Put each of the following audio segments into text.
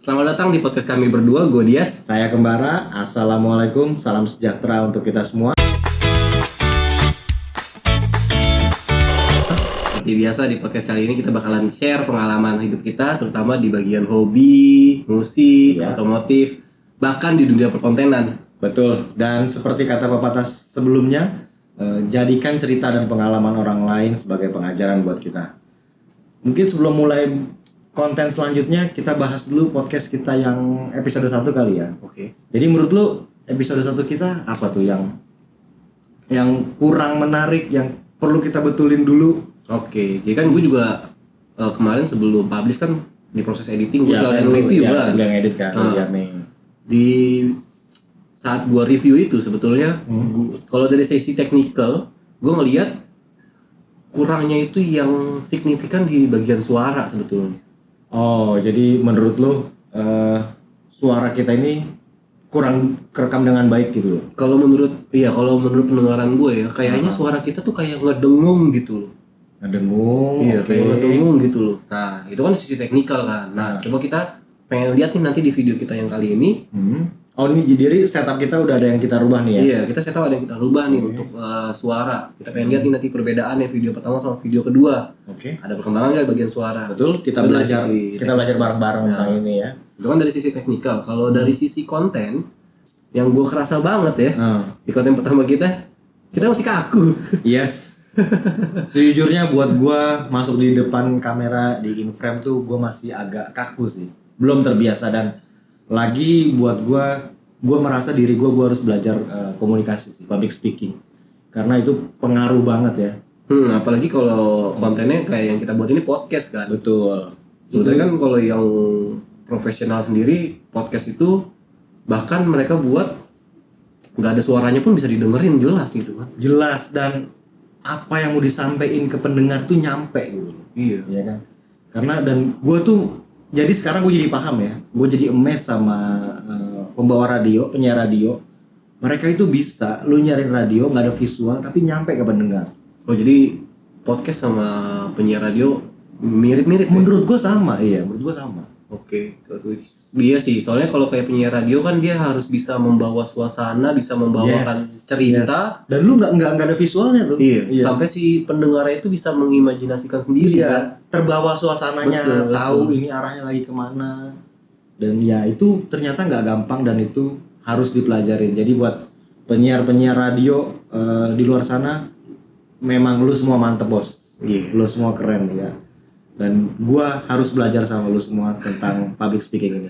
Selamat datang di podcast kami berdua, gue Dias. Saya Kembara, Assalamualaikum, salam sejahtera untuk kita semua. Seperti biasa di podcast kali ini kita bakalan share pengalaman hidup kita, terutama di bagian hobi, musik, Ya. otomotif, bahkan di dunia perkontenan. Betul, dan seperti kata pepatah sebelumnya, jadikan cerita dan pengalaman orang lain sebagai pengajaran buat kita. Mungkin sebelum mulai konten selanjutnya, kita bahas dulu podcast kita yang episode 1 kali ya. Oke. Jadi menurut lu episode 1 kita apa tuh yang kurang menarik, yang perlu kita betulin dulu? Oke, jadi kan gue juga kemarin sebelum publish kan di proses editing gue sekalian lu review kan. udah ngedit kan, Ah. lihat nih. Di saat gue review itu sebetulnya, kalau dari sesi technical, gue ngelihat kurangnya itu yang signifikan di bagian suara sebetulnya. Oh, jadi menurut lu suara kita ini kurang kerekam dengan baik gitu loh? Kalau menurut pendengaran gue ya, kayaknya suara kita tuh kayak ngedengung gitu loh. Ngedengung, Iya, oke. kayak ngedengung gitu loh. Nah, itu kan sisi teknikal kan. Nah, coba kita pengen lihat nih nanti di video kita yang kali ini. Oh, ini jadi setup kita udah ada yang kita rubah nih ya? Iya, kita setup ada yang kita rubah nih untuk suara. Kita pengen lihat nih nanti perbedaannya video pertama sama video kedua. Oke. Ada perkembangan nggak bagian suara? Betul, kita Itu dari belajar sisi bareng-bareng Nah. tentang ini ya. Itu kan dari sisi teknikal. Kalau dari sisi konten, yang gue kerasa banget ya, di konten pertama kita masih kaku. Yes. Sejujurnya buat gua masuk di depan kamera di in frame tuh gua masih agak kaku sih. Belum terbiasa, dan lagi buat gua merasa diri gua harus belajar komunikasi sih, public speaking. Karena itu pengaruh banget ya. Apalagi kalau kontennya kayak yang kita buat ini podcast kan. Betul. Sebetulnya kan kalau yang profesional sendiri podcast itu bahkan mereka buat nggak ada suaranya pun bisa didengerin jelas gitu kan. Jelas, dan apa yang mau disampaikan ke pendengar tuh nyampe gitu. Iya. Iya kan? Karena dan gue tuh jadi sekarang gue jadi paham ya, gue jadi amazed sama pembawa radio, penyiar radio. Mereka itu bisa lu nyarin radio nggak ada visual tapi nyampe ke pendengar. Oh, jadi podcast sama penyiar radio mirip-mirip ya? Menurut gue sama, iya, menurut gue sama. Oke. Iya sih, soalnya kalau kayak penyiar radio kan dia harus bisa membawa suasana, bisa membawakan cerita. Dan lu nggak ada visualnya tuh. Iya. Sampai si pendengarnya itu bisa mengimajinasikan sendiri kan. Terbawa suasananya, Betul, tahu betul. ini arahnya lagi kemana. Dan ya itu ternyata nggak gampang, dan itu harus dipelajarin. Jadi buat penyiar radio di luar sana, memang lu semua mantep bos. Iya. Lu semua keren ya. Dan gua harus belajar sama lu semua tentang public speaking ini.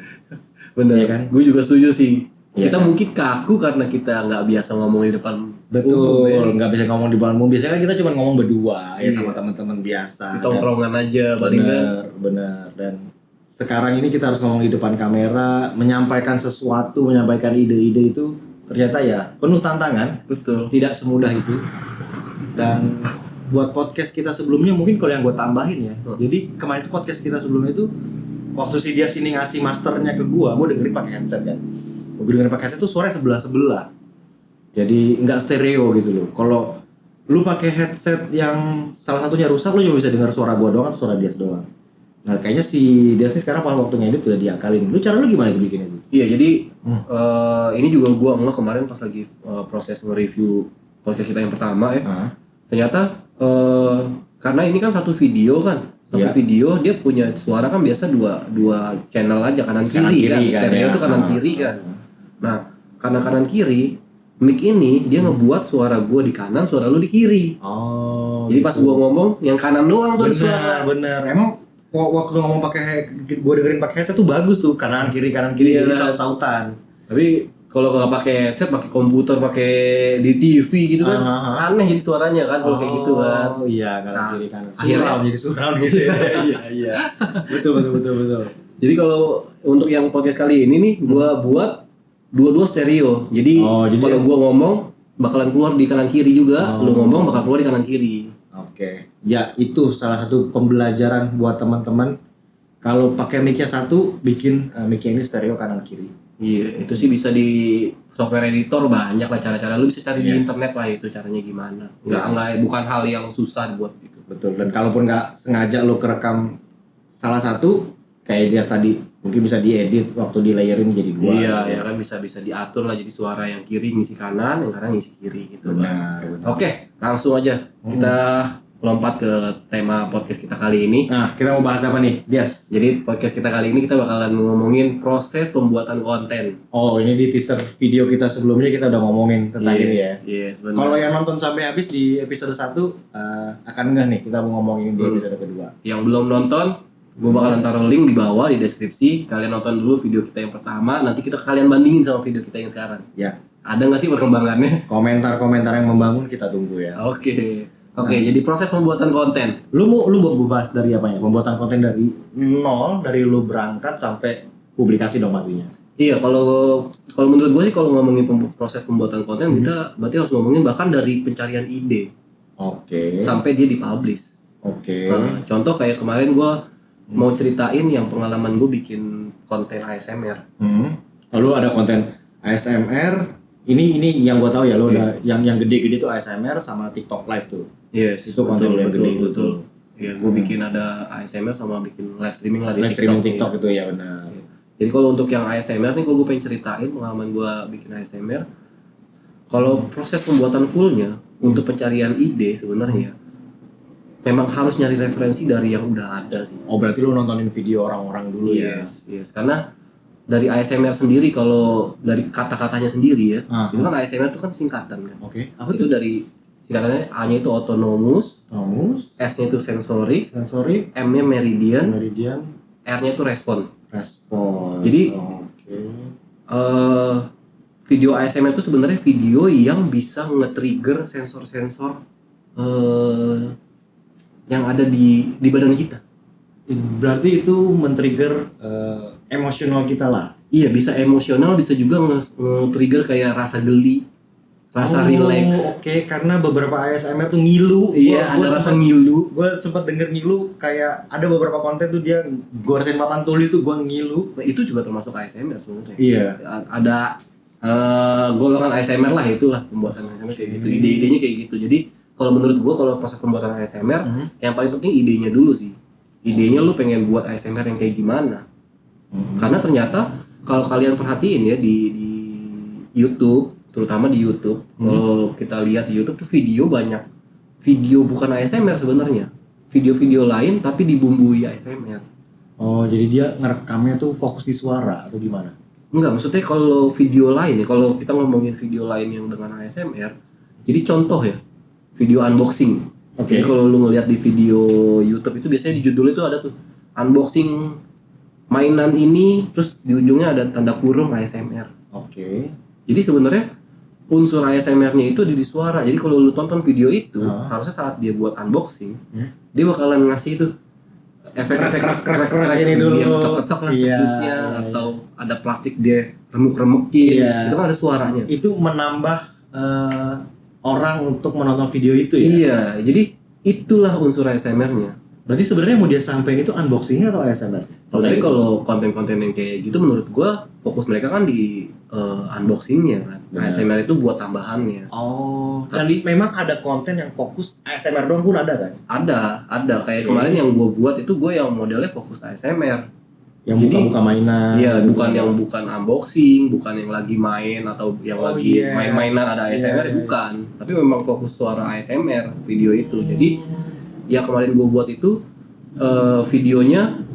Bener Iya kan? Gue juga setuju sih. Iya Kita kan? mungkin kaku karena kita nggak biasa ngomong di depan umum, Betul, ya. nggak bisa ngomong di depan umum. Biasanya kan kita cuma ngomong berdua ya Iya. sama teman-teman biasa. Di tongkrongan aja paling kan. Bener. Dan sekarang ini kita harus ngomong di depan kamera, menyampaikan sesuatu, menyampaikan ide-ide itu ternyata ya penuh tantangan, Betul. tidak semudah itu. Dan buat podcast kita sebelumnya mungkin kalau yang gue tambahin ya. Jadi kemarin itu podcast kita sebelumnya itu waktu si dia sini ngasih masternya ke gue dengerin pakai headset kan. Gue dengerin pakai headset tuh suaranya sebelah. Jadi nggak stereo gitu loh. Kalau lu pakai headset yang salah satunya rusak, lu cuma bisa dengar suara gue doang atau suara dia doang. Nah kayaknya si dia sih sekarang pas waktu ngedit udah diakalin. Cara lu gimana itu bikin itu? Iya, jadi ini juga gua kemarin pas lagi proses nge-review podcast kita yang pertama ya. Ternyata karena ini kan satu video kan. Iya. Video dia punya suara kan biasa dua channel aja, kanan kiri kan. Stereo ya. tuh kanan kiri kan. Nah, karena kanan kiri mic ini dia ngebuat suara gua di kanan, suara lu di kiri. Oh. Jadi pas gua ngomong yang kanan doang tuh ada suara. Bener. Emang waktu ngomong pakai gue dengerin pakai headset tuh bagus tuh, kanan kiri Iya, jadi nah. saut-sautan. Tapi kalau nggak pakai headset, pakai komputer, pakai di TV gitu kan, aneh jadi suaranya kan kalau kayak gitu kan. Oh iya, kanan Nah, kiri kanan. akhirnya- Surround jadi surround gitu. Iya. Betul. Jadi kalau untuk yang podcast kali ini nih, gua buat dua-dua stereo. Jadi Jadi kalau gua ngomong bakalan keluar di kanan kiri juga, lu ngomong bakal keluar di kanan kiri. Oke. Ya itu salah satu pembelajaran buat teman-teman. Kalau pakai mic-nya satu, bikin mic-nya ini stereo kanan kiri. Iya, itu sih bisa di software editor banyak lah cara-cara. Lu bisa cari di Yes. internet lah itu caranya gimana. Iya. Bukan hal yang susah buat itu. Betul. Dan kalaupun nggak sengaja lo kerekam salah satu, kayak dia tadi Mungkin bisa diedit waktu di layerin jadi 2. Iya, ya kan bisa diatur lah jadi suara yang kiri ngisi kanan, yang kanan ngisi kiri gitu. Benar. Oke, langsung aja kita lompat ke tema podcast kita kali ini. Nah, kita mau bahas apa nih, Dias? Jadi podcast kita kali ini kita bakalan ngomongin proses pembuatan konten. Oh, ini di teaser video kita sebelumnya kita udah ngomongin tentang ini ya. Yes, benar. Kalau yang nonton sampai habis di episode 1 akan enggak nih kita mau ngomongin di episode kedua. Yang belum nonton, gue bakalan taruh link di bawah di deskripsi. Kalian nonton dulu video kita yang pertama, nanti kalian bandingin sama video kita yang sekarang. Ya. Ada nggak sih perkembangannya? Komentar-komentar yang membangun kita tunggu ya. Oke, jadi proses pembuatan konten. Lu mau bahas dari apanya? Pembuatan konten dari nol, dari lu berangkat sampai publikasi dong pastinya. Iya, kalau menurut gue sih kalau ngomongin proses pembuatan konten kita berarti harus ngomongin bahkan dari pencarian ide. Oke. Sampai dia dipublish. Oke. Nah, contoh kayak kemarin gue mau ceritain yang pengalaman gue bikin konten ASMR. Lalu ada konten ASMR. Ini yang gue tahu ya, lo udah yang gede-gede tuh ASMR sama TikTok Live tuh. Yes, itu konten yang gede betul. Ya, gue bikin ada ASMR sama bikin live streaming lah di live TikTok. streaming TikTok itu ya benar. Jadi kalau untuk yang ASMR nih gue pengen ceritain pengalaman gue bikin ASMR. Kalau proses pembuatan fullnya untuk pencarian ide sebenarnya memang harus nyari referensi dari yang udah ada sih. Oh, berarti lu nontonin video orang-orang dulu ya? Yes. Karena dari ASMR sendiri, kalau dari kata-katanya sendiri ya, itu kan ASMR itu kan singkatan kan. Oke. Apa itu dari singkatannya? A-nya itu autonomous, S-nya itu sensory, M-nya meridian, R-nya itu respon. Jadi video ASMR itu sebenarnya video yang bisa nge-trigger sensor-sensor yang ada di badan kita. Berarti itu men-trigger emosional kita lah. Iya, bisa emosional, bisa juga nge-trigger kayak rasa geli, rasa relax. Oke, karena beberapa ASMR tuh ngilu. Iya, ada rasa ngilu. Gue sempat denger ngilu, kayak ada beberapa konten tuh dia goresin papan tulis tuh gue ngilu. Nah, itu juga termasuk ASMR sebenarnya. Iya. Ada golongan ASMR lah, itulah pembuatan ASMR kayak gitu. Ide-idenya kayak gitu. Jadi kalau menurut gue, kalau proses pembuatan ASMR, yang paling penting idenya dulu sih. Idenya lu pengen buat ASMR yang kayak gimana? Karena ternyata kalau kalian perhatiin ya di YouTube, terutama di YouTube, kalau kita lihat di YouTube tuh banyak video bukan ASMR sebenarnya, video-video lain tapi dibumbui ASMR. Oh, jadi dia ngerekamnya tuh fokus di suara atau gimana? Enggak, maksudnya kalau video lain ya, kalau kita ngomongin video lain yang dengan ASMR, jadi contoh ya, video unboxing. Jadi kalau lu ngeliat di video YouTube itu biasanya di judul itu ada tuh unboxing mainan ini, terus di ujungnya ada tanda kurung ASMR. Jadi sebenarnya unsur ASMR-nya itu di suara. Jadi kalau lu tonton video itu, harusnya saat dia buat unboxing, dia bakalan ngasih itu efek-efek krek ini dulu, dia ketok-ketok lah ceplusnya, atau ada plastik dia remuk-remukin. Itu kan ada suaranya. Itu menambah orang untuk menonton video itu ya? Iya, jadi itulah unsur ASMR-nya. Berarti sebenarnya mau dia sampein itu unboxing-nya atau ASMR? Sebenarnya kalau konten-konten yang kayak gitu menurut gua fokus mereka kan di unboxing-nya kan. ASMR itu buat tambahannya. Oh, tapi memang ada konten yang fokus ASMR doang pun ada kan? Ada. Kayak kemarin yang gua buat itu gua yang modelnya fokus ASMR. Yang buka-buka mainan. Iya, bukan unboxing, bukan yang lagi main atau yang lagi main-mainan ada ASMR, bukan. Tapi memang fokus suara ASMR video itu. Jadi yang kemarin gue buat itu videonya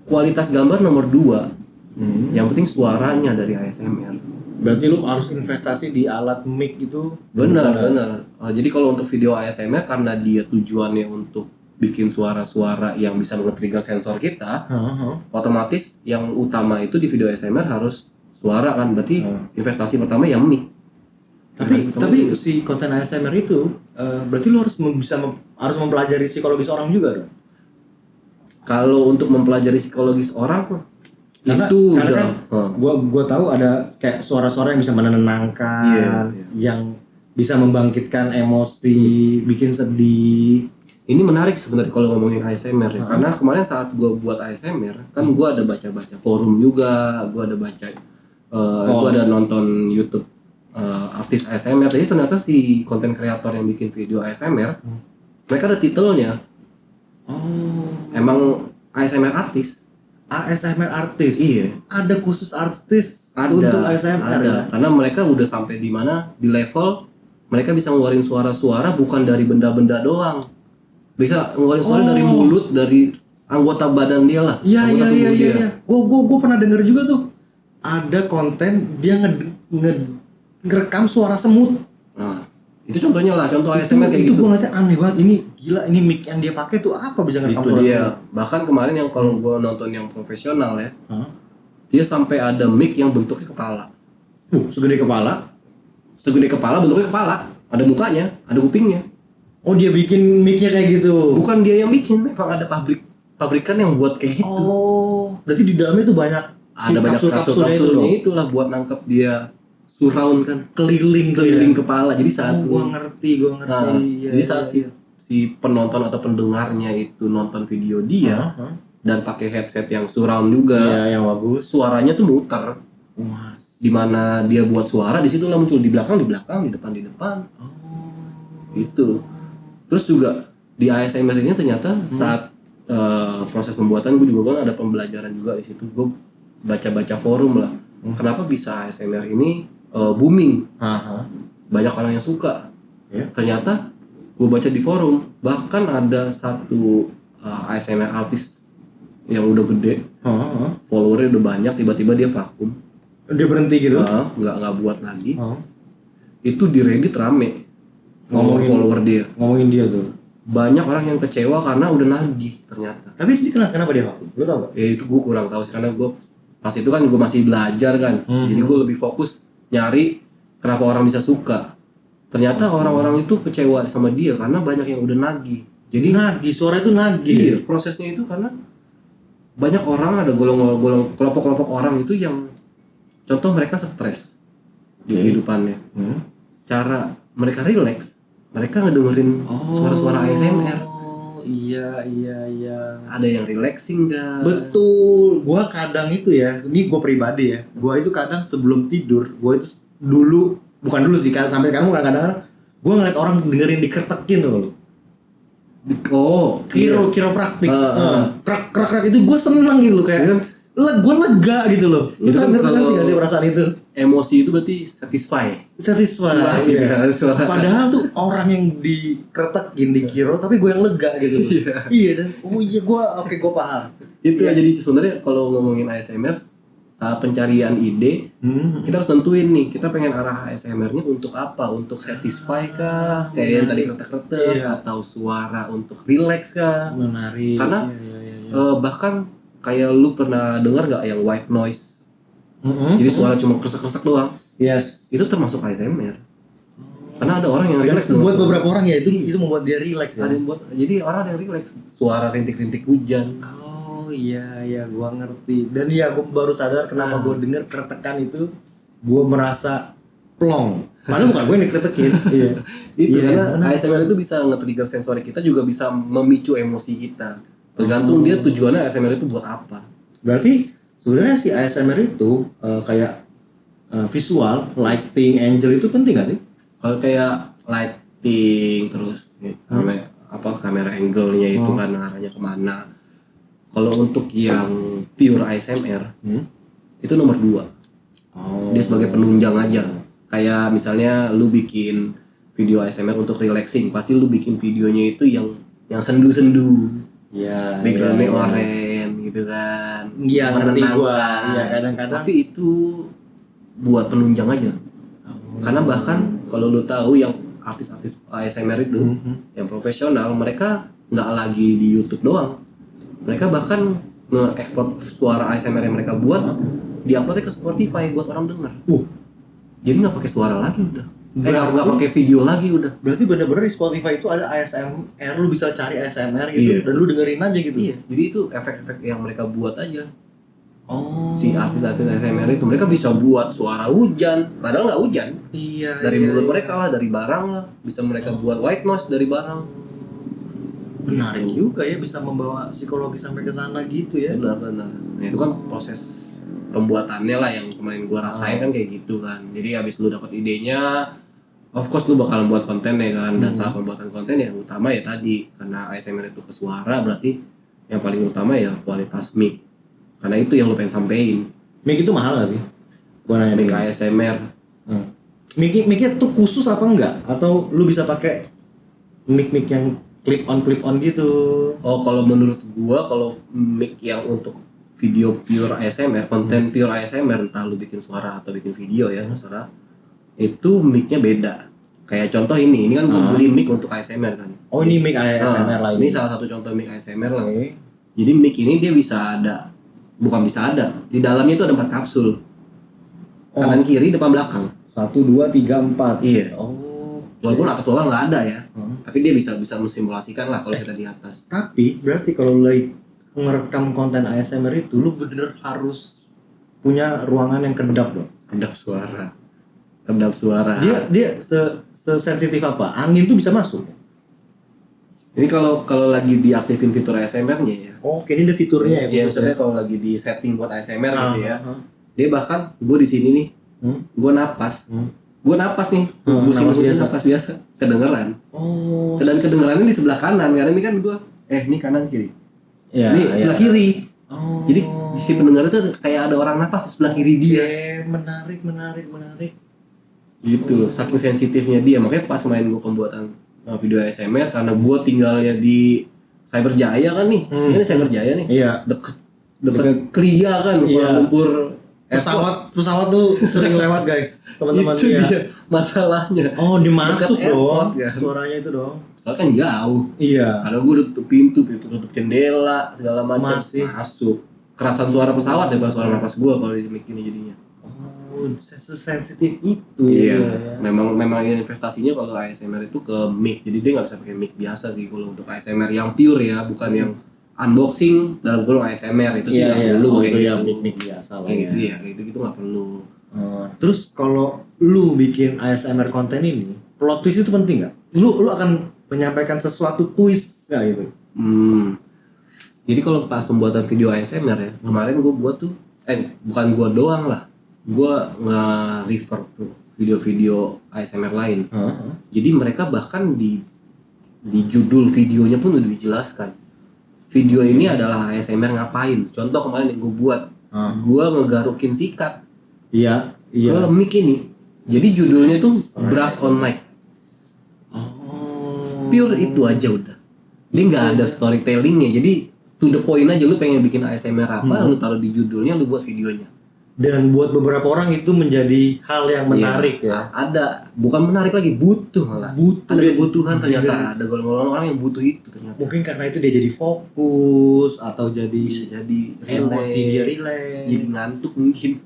kualitas gambar nomor 2. Yang penting suaranya dari ASMR. Berarti lu harus investasi di alat mic itu. Benar. Jadi kalau untuk video ASMR, karena dia tujuannya untuk bikin suara-suara yang bisa nge-trigger sensor kita, otomatis yang utama itu di video ASMR harus suara kan. Berarti investasi pertama yang mic. Tapi si konten ASMR itu berarti lu harus mempelajari psikologis orang juga dong. Kalau untuk mempelajari psikologis orang karena gua tahu ada kayak suara-suara yang bisa menenangkan, yang bisa membangkitkan emosi, bikin sedih. Ini menarik sebenarnya kalau ngomongin ASMR ya. Karena kemarin saat gua buat ASMR, kan gua ada baca-baca forum juga, gua ada baca gua ada nonton YouTube artis ASMR. Jadi ternyata si konten kreator yang bikin video ASMR, mereka ada titelnya. Emang ASMR artis. ASMR artis. Iya. Ada khusus artis untuk ASMR. Ada. Ya? Karena mereka udah sampai di mana di level mereka bisa ngeluarin suara-suara bukan dari benda-benda doang. Bisa ngeluarin suara dari mulut, dari anggota badan dia lah. Iya. Anggota tubuh dia. Gue pernah denger juga tuh. Ada konten dia ngerekam suara semut. Nah, itu contohnya lah, contoh ASMR kayak itu gitu. Gue ngeliatnya aneh banget. Ini gila, ini mic yang dia pakai tuh apa bisa ngerekam Itu suara dia. semut? Bahkan kemarin yang kalau gue nonton yang profesional ya, Hah? dia sampai ada mic yang bentuknya kepala. Segede kepala. Segede kepala, bentuknya kepala. Ada mukanya, ada kupingnya. Oh, dia bikin mic-nya kayak gitu. Bukan dia yang bikin, memang ada pabrikan yang buat kayak gitu. Oh, berarti di dalamnya tuh banyak Ada banyak kapsul-kapsulnya itulah buat nangkep dia surround kan, keliling kepala. Jadi saat gua ngerti. Nah, Iya, jadi saat si penonton atau pendengarnya itu nonton video dia dan pakai headset yang surround juga, iya, yang bagus. suaranya tuh muter. Wah. Di mana dia buat suara, di situlah muncul di belakang, di depan. Itu. Terus juga di ASMR ini ternyata saat proses pembuatan gue juga kan ada pembelajaran juga di situ. Gue baca-baca forum lah. Kenapa bisa ASMR ini booming? Banyak orang yang suka. Yeah. Ternyata gue baca di forum, bahkan ada satu ASMR artis yang udah gede, followernya udah banyak, tiba-tiba dia vakum. Dia berhenti gitu? Nggak buat lagi. Itu di Reddit rame ngomongin follower dia. Ngomongin dia tuh. Banyak orang yang kecewa karena udah nagih ternyata. Tapi kenapa dia vakum? Lu tau gak? Itu gue kurang tahu sih, karena gue pas itu kan gue masih belajar kan. Jadi gue lebih fokus nyari kenapa orang bisa suka. Ternyata orang-orang itu kecewa sama dia karena banyak yang udah nagih. Jadi nagih, suara itu nagih. Iya, prosesnya itu karena banyak orang, ada golong-golong kelompok-kelompok orang itu yang contoh mereka stres di kehidupannya. Cara mereka rileks, mereka ngedengerin suara-suara ASMR. Iya. Ada yang relaxing kan? Betul. Gua kadang itu ya, ini gue pribadi ya. Gua itu kadang sebelum tidur, gua itu bukan dulu sih, sampai sekarang kadang-kadang gua ngeliat orang dengerin diketekin tuh lo. Kiropraktik. Krak itu gue seneng gitu kayak. Gue lega gitu loh. Lu itu kan ngerti gak sih perasaan itu? Emosi itu berarti satisfy. Iya. Padahal tuh orang yang diketekin di kiro, tapi gue yang lega gitu. Iya dan gue paham. Itu jadi sebenarnya kalau ngomongin ASMR saat pencarian ide, kita harus tentuin nih, kita pengen arah ASMR-nya untuk apa? Untuk satisfy kah? Kayak yang tadi kretek-kretek, atau suara untuk relax kah? Menarik. Karena bahkan kayak lu pernah dengar gak yang white noise? Jadi suara cuma kresek-kresek doang. Yes. Itu termasuk ASMR. Karena ada orang yang relax. Buat beberapa orang ya itu membuat dia relax ya. Jadi orang ada yang relax. Suara rintik-rintik hujan. Oh iya, gua ngerti. Dan ya gua baru sadar kenapa gua denger kretekan itu gua merasa plong. Padahal bukan gue yang dikretekin. Iya. Itu karena ASMR itu bisa nge-trigger sensori kita, juga bisa memicu emosi kita. Tergantung dia tujuannya ASMR itu buat apa. Berarti sebenarnya si ASMR itu kayak visual, lighting, angel itu penting gak sih? Kalau kayak lighting terus kamera angle-nya itu kan arahnya kemana. Kalau untuk yang pure ASMR itu nomor 2. Dia sebagai penunjang aja. Kayak misalnya lu bikin video ASMR untuk relaxing, pasti lu bikin videonya itu yang sendu-sendu. Iya. Backgroundnya oranye gitu kan. Iya, ngerti gua. Iya, kadang-kadang. Tapi itu buat penunjang aja. Karena bahkan kalau lu tahu yang artis-artis ASMR itu yang profesional, mereka nggak lagi di YouTube doang. Mereka bahkan nge-export suara ASMR yang mereka buat, diuploadnya ke Spotify buat orang denger. Jadi nggak pakai suara lagi udah. Nggak pakai video lagi udah. Berarti bener-bener di Spotify itu ada ASMR, lu bisa cari ASMR gitu dan lu dengerin aja gitu. Iya. Jadi itu efek-efek yang mereka buat aja. Si artis-artis ASMR itu mereka bisa buat suara hujan, padahal nggak hujan. Iya. Dari mulut mereka lah, dari barang lah. Bisa mereka buat white noise dari barang. Menarik juga ya, bisa membawa psikologi sampai ke sana gitu ya. Benar. Nah, itu kan proses pembuatannya lah yang kemarin gua rasain kan kayak gitu kan. Jadi habis lu dapat idenya, of course lu bakalan buat konten ya kan. Dan saat pembuatan konten yang utama ya tadi, karena ASMR itu ke suara, berarti yang paling utama ya kualitas mic. Karena itu yang lu pengen sampein. Mic itu mahal gak sih? Gua nanya Mic dulu. ASMR. Mic-nya tuh khusus apa enggak? Atau lu bisa pakai mic yang clip on gitu? Oh, kalau menurut gua kalau mic yang untuk video pure ASMR, konten pure ASMR, entah lu bikin suara atau bikin video ya, terserah. Itu mic-nya beda. Kayak contoh ini kan gua beli mic untuk ASMR kan. Oh, ini mic ASMR lain. Ini salah satu contoh mic ASMR lah. Okay. Jadi mic ini dia bisa ada, bukan bisa ada, di dalamnya itu ada 4 kapsul. Kanan kiri depan belakang. 1, 2, 3, 4. Iya. Oh. Walaupun atas bawah nggak ada ya. Tapi dia bisa mensimulasikan lah kalau kita di atas. Tapi berarti kalau lu lagi ngerekam konten ASMR itu lu bener harus punya ruangan yang kedap dong. Kedap suara. Kedap suara. Dia sensitif apa? Angin tuh bisa masuk. Ini kalau lagi diaktifin fitur ASMR-nya ya. Oh, ini ada fiturnya ya. Iya, misalnya kalau lagi di setting buat ASMR gitu ya. Dia bahkan gue di sini nih. Gue napas. Gue napas nih. Napas biasa. Kedengeran. Oh. Dan kedengerannya di sebelah kanan karena ini kan gue ini kanan kiri. Ya, ini sebelah kiri. Oh. Jadi si pendengar itu kayak ada orang napas di sebelah kiri dia. Menarik. Gitu loh, saking sensitifnya dia. Makanya pas main gue pembuatan video ASMR karena gue tinggalnya di Cyberjaya kan nih. Ini Cyberjaya nih. Iya. Deket Kria kan, Kuala Lumpur. Pesawat tuh sering lewat guys, teman-teman. Itu dia masalahnya. Oh, dimasuk dong. Ya. Suaranya itu dong. Soalnya kan jauh. Iya. Karena gue udah tutup pintu, tutup jendela, segala macam. Masuk. Kerasan suara pesawat daripada suara napas gue kalau di mic ini jadinya. Oh, sensitif itu. Iya. Memang investasinya kalau ASMR itu ke mic. Jadi dia nggak bisa pakai mic biasa sih kalau untuk ASMR yang pure ya, bukan yang unboxing dalam kurung ASMR itu sih nggak perlu kayak gitu. Ya mic biasa lah kayak gitu ya, kayak gitu nggak perlu. Terus kalau lu bikin ASMR konten ini, plot twist itu penting nggak? Lu akan menyampaikan sesuatu twist nggak gitu? Jadi kalau pas pembuatan video ASMR ya, kemarin gue buat tuh, bukan gue doang lah, gue nge-refer tuh video-video ASMR lain. Jadi mereka bahkan di judul videonya pun udah dijelaskan. Video ini adalah ASMR ngapain. Contoh kemarin yang gue buat, gue ngegarukin sikat. Iya. Ke mic ini. Jadi judulnya tuh brush on mic. Pure itu aja udah. Dia nggak ada storytellingnya. Jadi to the point aja, lu pengen bikin ASMR apa, lu taruh di judulnya, lu buat videonya. Dan buat beberapa orang itu menjadi hal yang menarik ya. Ada, bukan menarik lagi, butuh malah. Ada kebutuhan ternyata, ada golongan orang yang butuh itu ternyata. Mungkin karena itu dia jadi fokus atau jadi bisa jadi emosi dia relax. Jadi ngantuk mungkin.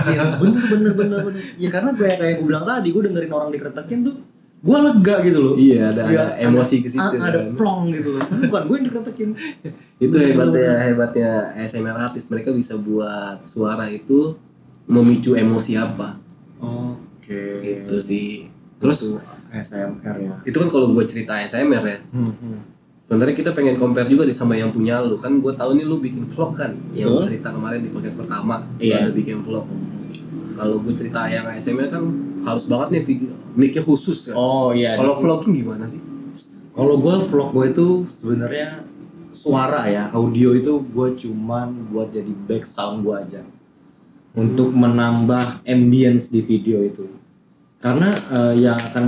Iya, bener. Ya karena kayak gue bilang tadi, gue dengerin orang dikeretekin tuh, gue lega gitu loh. Iya, ada emosi ke situ. Ada plong gitu loh. Bukan gue yang dikeretekin. Itu hebatnya ASMR artis, mereka bisa buat suara itu memicu emosi apa. Oke. Itu sih. Terus ASMR ya. Itu kan kalau gue cerita ASMR ya. Sebenarnya kita pengen compare juga sama yang punya lu. Kan gue tahu nih lu bikin vlog kan, yang cerita kemarin di podcast pertama. Iya. Lu bikin vlog. Kalau gue cerita yang ASMR kan harus banget nih video mic-nya khusus kan. Oh iya. Kalau vlogging gimana sih? Kalau vlog gue itu sebenarnya suara ya, audio itu gue cuman buat jadi back sound gue aja. Untuk menambah ambience di video itu. Karena yang akan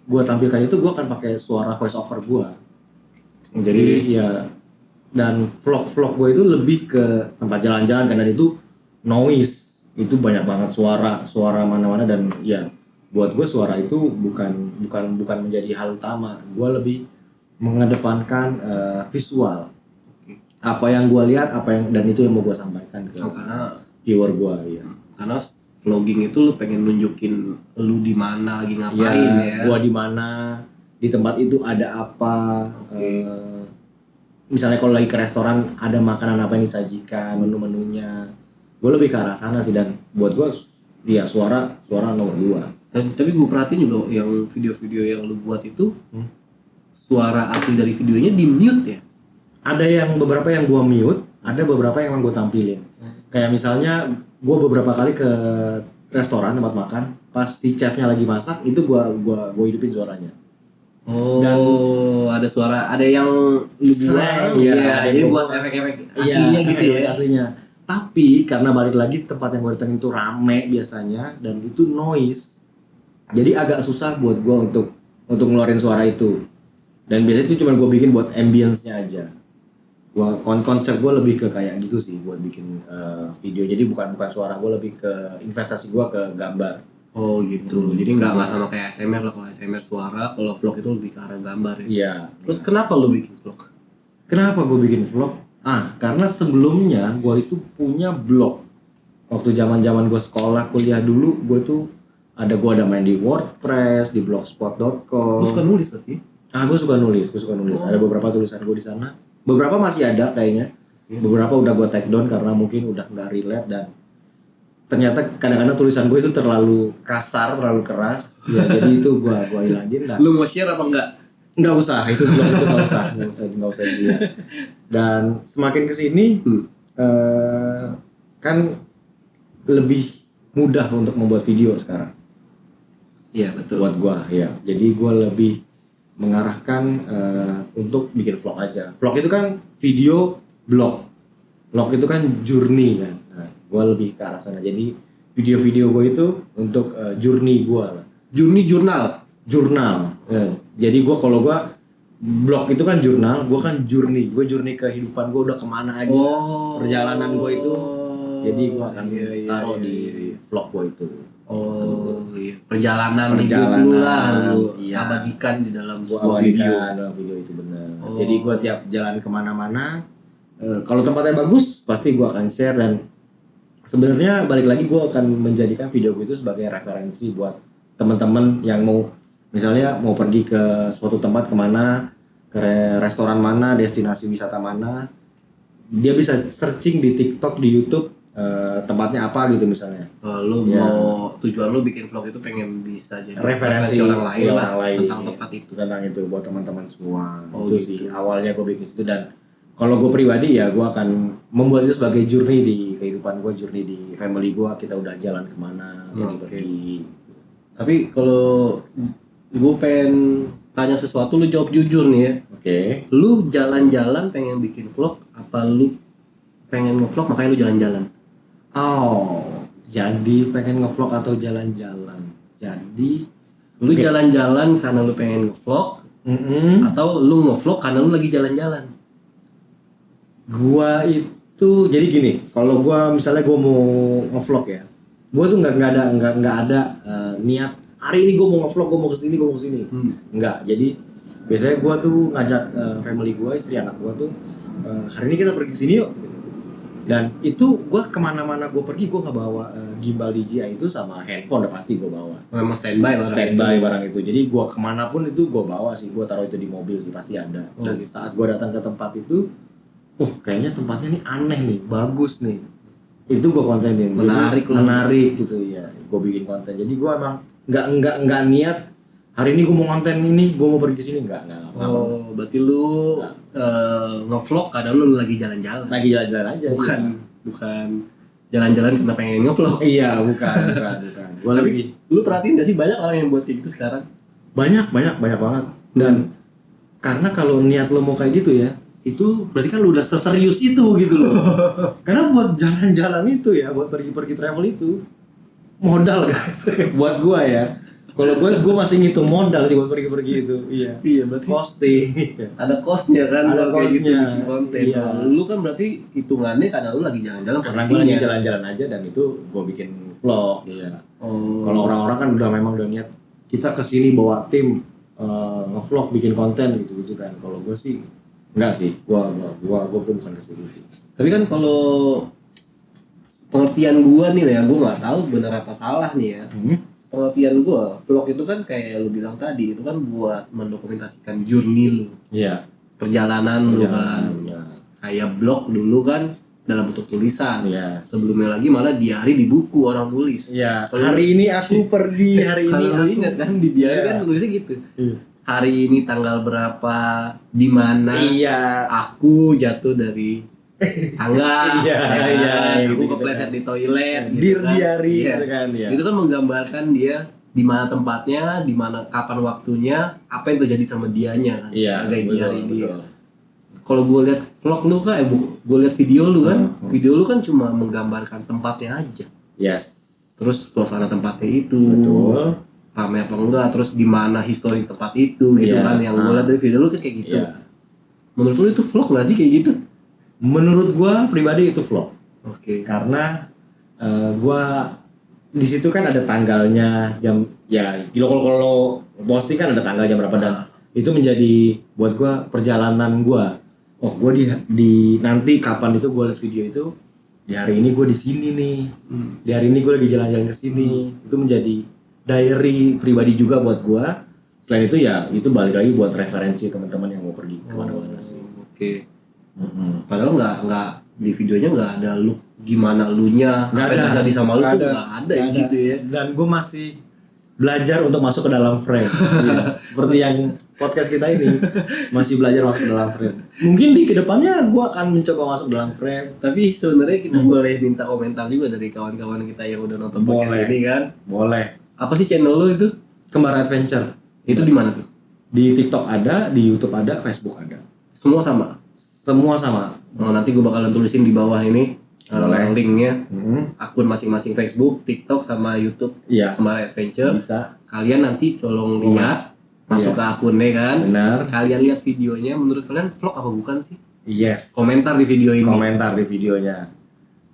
gue tampilkan itu gue akan pakai suara voice over gue. Jadi ya, dan vlog gue itu lebih ke tempat jalan-jalan karena itu noise. Itu banyak banget suara mana-mana, dan ya buat gue suara itu bukan menjadi hal utama. Gue lebih mengedepankan visual. Apa yang gue lihat, dan itu yang mau gue sampaikan ke viewer gue ya. Karena vlogging itu lu pengen nunjukin lu di mana lagi ngapain ya. Gue di mana, di tempat itu ada apa. Misalnya kalau lagi ke restoran ada makanan apa yang disajikan, menu-menunya. Gue lebih ke arah sana sih, dan buat gue ya suara nomor 2. Tapi gue perhatiin juga yang video-video yang lu buat itu suara asli dari videonya di mute ya. Ada yang beberapa yang gue mute, ada beberapa yang emang gue tampilin. Kayak misalnya gue beberapa kali ke restoran tempat makan, pas si chefnya lagi masak itu gue hidupin suaranya. Dan ada suara, ada yang lu buat, jadi buat efek-efek aslinya gitu ya. Aslinya. Tapi karena balik lagi tempat yang gue datengin itu rame biasanya dan itu noise, jadi agak susah buat gue untuk ngeluarin suara itu. Dan biasanya itu cuma gue bikin buat ambience-nya aja. Konsep gue lebih ke kayak gitu sih buat bikin video. Jadi bukan suara, gue lebih ke investasi gue ke gambar. Oh gitu. Jadi nggak sama kayak ASMR lah. Kalau ASMR suara, kalau vlog itu lebih ke arah gambar ya. Iya. Terus kenapa lu bikin vlog? Kenapa gue bikin vlog? Karena sebelumnya gue itu punya blog. Waktu zaman gue sekolah, kuliah dulu, gue ada main di WordPress, di blogspot.com. Lu suka nulis tapi? Gue suka nulis. Oh. Ada beberapa tulisan gue di sana. Beberapa masih ada kayaknya. Beberapa udah gue take down karena mungkin udah nggak relate dan ternyata kadang-kadang tulisan gue itu terlalu kasar, terlalu keras. Ya jadi itu gue hilangin lah. Lu mau share apa enggak? Nggak usah, itu nggak usah dilihat. Dan semakin kesini kan lebih mudah untuk membuat video sekarang. Iya betul. Buat gua ya, jadi gua lebih mengarahkan untuk bikin vlog aja. Vlog itu kan video blog itu kan journey kan. Nah, gua lebih ke arah sana. Jadi video-video gua itu untuk journey gua lah. Journey jurnal. Jadi kalau gue blog itu kan jurnal, gue kan journey ke kehidupan gue udah kemana aja, perjalanan gue itu, jadi gue akan taruh di vlog gue itu. Perjalanan hidup lu lah, lu abadikan di dalam sebuah video. Dalam video itu benar. Jadi gue tiap jalan kemana-mana, kalau tempatnya bagus pasti gue akan share dan sebenarnya balik lagi gue akan menjadikan video gue itu sebagai referensi buat teman-teman yang misalnya mau pergi ke suatu tempat kemana, ke restoran mana, destinasi wisata mana, dia bisa searching di TikTok, di YouTube tempatnya apa gitu misalnya. Lu mau tujuan lu bikin vlog itu pengen bisa jadi referensi orang lain tentang tempat itu. Tentang itu buat teman-teman semua. Gitu. Itu sih awalnya gue bikin itu dan kalau gue pribadi ya gue akan membuat itu sebagai journey di kehidupan gue, journey di family gue, kita udah jalan kemana, pergi. Tapi kalau gue pengen tanya sesuatu, lu jawab jujur nih ya. Oke. Lu jalan-jalan pengen bikin vlog, apa lu pengen nge-vlog makanya lu jalan-jalan? Jadi pengen nge-vlog atau jalan-jalan. Jadi lu jalan-jalan karena lu pengen nge-vlog, atau lu nge-vlog karena lu lagi jalan-jalan? Gua itu jadi gini, kalau gua misalnya gua mau nge-vlog ya, gua tuh nggak ada niat hari ini gua mau nge-vlog, gua mau kesini. Nggak. Jadi biasanya gua tuh ngajak family gua, istri anak gua tuh hari ini kita pergi ke sini yuk. Dan itu gua kemana-mana gua pergi, gua nggak bawa gimbal DJI itu sama handphone, udah pasti gua bawa. Memang standby Barang itu. Jadi gua kemanapun itu gua bawa sih, gua taruh itu di mobil sih pasti ada. Dan saat gua datang ke tempat itu, kayaknya tempatnya nih aneh nih, bagus nih. Itu gua kontenin. Menarik gitu ya. Gua bikin konten. Jadi gua emang nggak niat hari ini gua mau konten ini, gua mau pergi ke sini, nggak. Berarti lu nge-vlog karena lu lagi jalan-jalan. Lagi jalan-jalan aja. Bukan jalan-jalan karena pengen nge-vlog. Iya, bukan. Gua Tapi lu perhatiin nggak sih banyak orang yang buat kayak gitu sekarang? Banyak banget. Dan karena kalau niat lo mau kayak gitu ya, itu berarti kan lu udah seserius itu gitu loh. Karena buat jalan-jalan itu ya, buat pergi-pergi travel itu modal guys. Buat gua ya, kalau gua masih ngitung modal sih buat pergi-pergi itu. Iya berarti costing. Ada costnya kan, ada kayak gitu costnya. bikin konten. Iya. Lu kan berarti hitungannya karena lu lagi jalan-jalan Karena posisinya. gua lagi jalan-jalan aja dan itu gua bikin vlog. Iya. Kalau orang-orang kan udah niat kita kesini bawa tim nge-vlog bikin konten gitu kan. Kalau gua sih enggak sih, gua tuh bukan kesini. Tapi kan kalau pengertian gua nih ya, gua nggak tahu benar apa salah nih ya. Pengertian gua, vlog itu kan kayak lu bilang tadi, itu kan buat mendokumentasikan journey lu. Iya. Perjalanan lu kan. Ya. Kayak blog dulu kan dalam bentuk tulisan. Iya. Sebelumnya lagi malah diari di buku orang tulis. Iya. Hari ini aku pergi, hari ini kalau aku ingat kan di diari kan tulisnya gitu. Hari ini tanggal berapa, di mana aku jatuh dari tangga, aku kepleset di toilet, gitu kan. Diary, gitu kan. Itu kan menggambarkan dia di mana tempatnya, di mana kapan waktunya, apa yang terjadi sama dianya kan. Iya, sebagai diary dia. kalau gue lihat vlog lu kan, gue lihat video lu kan, video lu kan cuma menggambarkan tempatnya aja. Yes. Terus suasana tempatnya itu, Betul. ramai apa enggak, terus gimana histori tempat itu gitu kan, yang gue lihat dari video lu kan kayak gitu. Menurut lu itu vlog nggak sih kayak gitu? Menurut gua pribadi itu vlog. Oke. Karena gua di situ kan ada tanggalnya, jam ya kalau posting kan ada tanggal jam berapa dan itu menjadi buat gua perjalanan gua. Oh, gua di nanti kapan itu gua lihat video itu, di hari ini gua di sini nih. Di hari ini gua lagi jalan-jalan ke sini. Itu menjadi diary pribadi juga buat gua. Selain itu ya itu balik lagi buat referensi teman-teman yang mau pergi ke mana-mana sih. Oke. Padahal nggak di videonya nggak ada lu gimana lunya, apa yang terjadi sama lu tuh nggak ada di situ ya. Dan gue masih belajar untuk masuk ke dalam frame. Seperti yang podcast kita ini masih belajar masuk ke dalam frame. Mungkin di kedepannya gue akan mencoba masuk dalam frame. Tapi sebenarnya kita boleh minta komentar juga dari kawan-kawan kita yang udah nonton podcast ini kan. Boleh. Apa sih channel lu itu? Kembar Adventure. Itu di mana tuh? Di TikTok ada, di YouTube ada, Facebook ada. Semua sama. Semua sama. Oh, nanti gue bakalan tulisin di bawah ini linknya, akun masing-masing Facebook, TikTok sama YouTube. Iya. Kembar Adventure. Bisa. Kalian nanti tolong lihat, masuk ke akunnya kan. Benar. Kalian lihat videonya. Menurut kalian vlog apa bukan sih? Yes. Komentar di video ini. Komentar di videonya.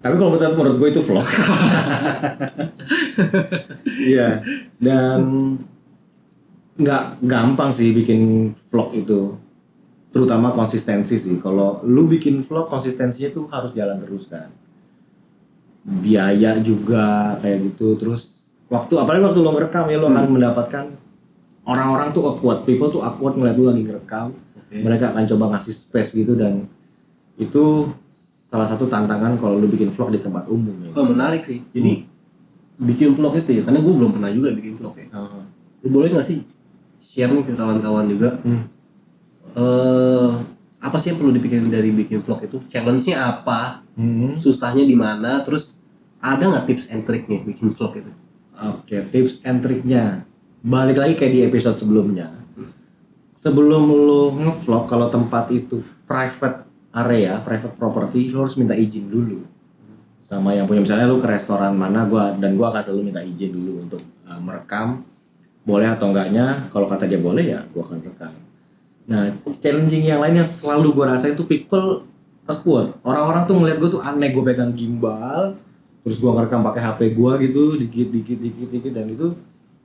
Tapi kalau menurut gue itu vlog. Iya. Dan nggak gampang sih bikin vlog itu, terutama konsistensi sih. Kalau lu bikin vlog konsistensinya tuh harus jalan terus kan, biaya juga kayak gitu. Terus apalagi waktu lo ngerekam ya, lo akan mendapatkan orang-orang tuh people tuh awkward ngeliat lu lagi ngerekam. Mereka akan coba ngasih space gitu, dan itu salah satu tantangan kalau lu bikin vlog di tempat umum ya. Oh, menarik sih. Jadi bikin vlog itu ya, karena gue belum pernah juga bikin vlog ya. Lu boleh nggak sih share nih ke kawan-kawan juga, apa sih yang perlu dipikirin dari bikin vlog itu? Challenge-nya apa? Susahnya di mana? Terus ada nggak tips and triknya bikin vlog itu? Oke, tips and triknya balik lagi kayak di episode sebelumnya. Sebelum lo nge-vlog, kalau tempat itu private area, private property, lo harus minta izin dulu sama yang punya. Misalnya lo ke restoran mana, gua akan selalu minta izin dulu untuk merekam. Boleh atau enggaknya, kalau kata dia boleh ya gua akan rekam. Nah, challenging yang lain yang selalu gua rasain itu people awkward. Orang-orang tuh ngeliat gua tuh aneh, gua pegang gimbal, terus gua ngerekam pakai HP gua gitu, dikit, dan itu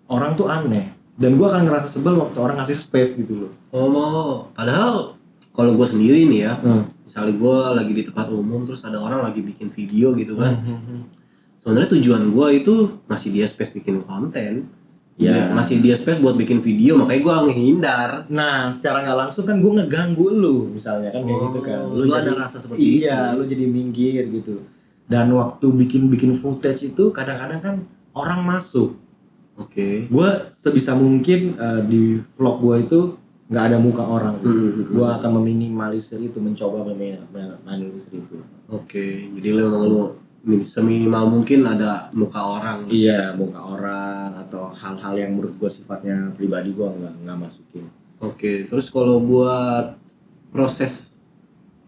orang tuh aneh. Dan gua akan ngerasa sebel waktu orang ngasih space gitu loh. Oh, padahal kalau gua sendiri nih ya, misalnya gua lagi di tempat umum terus ada orang lagi bikin video gitu kan. Sebenarnya tujuan gua itu ngasih dia space bikin konten. Ya, masih dia space buat bikin video, makanya gue ngehindar. Nah, secara nggak langsung kan gue ngeganggu lu, misalnya kan kayak gitu kan. Lu ada rasa seperti itu. Iya, lu jadi minggir gitu. Dan waktu bikin footage itu kadang-kadang kan orang masuk. Oke. Gue sebisa mungkin di vlog gue itu nggak ada muka orang. Gue akan meminimalisir itu, mencoba meminimalisir itu. Oke. Jadi lu seminimal mungkin ada muka orang. Iya, muka orang atau hal-hal yang menurut gue sifatnya pribadi gue nggak masukin. Oke, terus kalau buat proses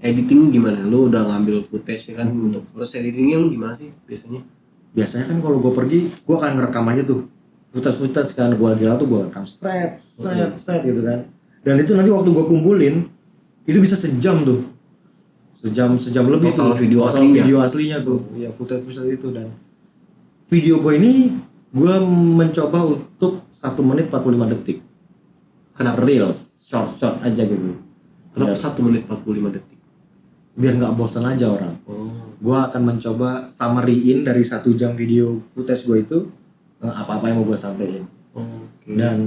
editing gimana? Lu udah ngambil footage ya kan, untuk proses editingnya lu gimana sih biasanya? Biasanya kan kalau gue pergi, gue akan ngerekam aja tuh footage kan, gue gila tuh gue rekam straight gitu kan. Dan itu nanti waktu gue kumpulin itu bisa sejam tuh. Sejam lebih total tuh video aslinya tuh ya, footage itu. Dan video gue ini gue mencoba untuk 1 menit 45 detik. Kenapa? Reels, short aja gitu. Kenapa 1 menit 45 detik? Biar nggak bosan aja orang. Gue akan mencoba summary-in dari 1 jam video footage gue itu, apa-apa yang mau gue sampein. Dan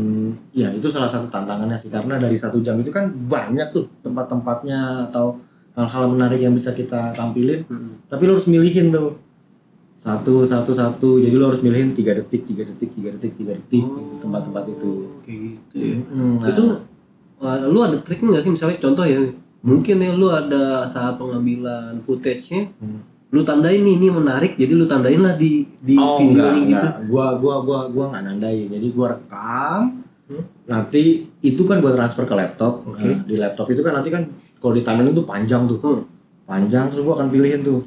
ya itu salah satu tantangannya sih, karena dari 1 jam itu kan banyak tuh tempat-tempatnya atau hal-hal menarik yang bisa kita tampilin. Tapi lo harus milihin tuh satu. Jadi lo harus milihin 3 detik gitu, tempat-tempat itu. Kayak gitu ya. Itu lu ada trik nggak sih, misalnya contoh ya, mungkin ya lu ada saat pengambilan footage-nya, lu tandain ini menarik, jadi lu tandain lah di video ini gitu. Gua nggak nandain, jadi gua rekam. Nanti itu kan gua transfer ke laptop. Di laptop itu kan nanti kan kalau di timeline tuh panjang tuh. Panjang, terus gue akan pilihin tuh.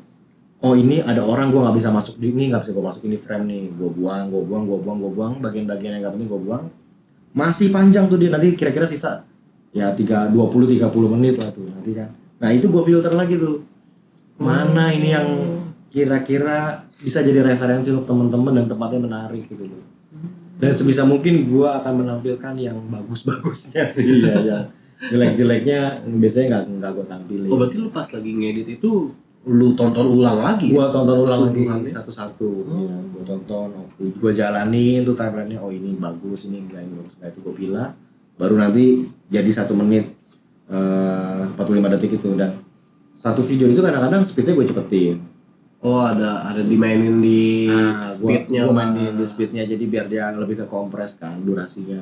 Oh ini ada orang, gue nggak bisa masuk di ini, nggak bisa gue masuk ini frame nih, gue buang, bagian-bagian yang nggak penting gue buang. Masih panjang tuh dia, nanti kira-kira sisa ya 30 menit lah tuh nanti kan. Nah itu gue filter lagi tuh, mana ini yang kira-kira bisa jadi referensi untuk teman-teman dan tempatnya menarik gitu loh. Dan sebisa mungkin gue akan menampilkan yang bagus-bagusnya sih ya, yang jelek-jeleknya biasanya nggak gue tampilin. Oh berarti lu pas lagi ngedit itu lu tonton ulang lagi? Gua tonton ulang lagi Keseluruhannya? satu-satu. Ya, gua tonton, gua jalanin tuh timeline-nya. Oh ini bagus, ini enggak, ini bagus. Nah itu gua pilih. Baru nanti jadi 1 menit 45 detik itu. Dan satu video itu kadang-kadang speednya gue cepetin. Oh ada dimainin di speednya. Gua main di speednya, jadi biar dia lebih ke kompres kan durasinya.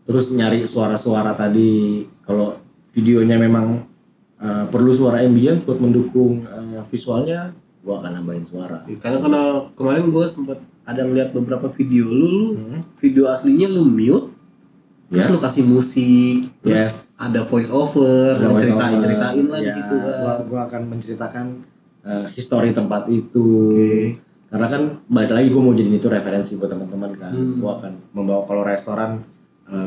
Terus nyari suara-suara tadi. Kalau videonya memang perlu suara ambience buat mendukung visualnya, gua akan nambahin suara. Karena kemarin gua sempat ada ngeliat beberapa video lu video aslinya lu mute, terus lu kasih musik, terus ada voice over, ceritain lah di situ. Gua akan menceritakan histori tempat itu. Karena kan balik lagi gua mau jadiin itu referensi buat teman-teman kan. Gua akan membawa, kalau restoran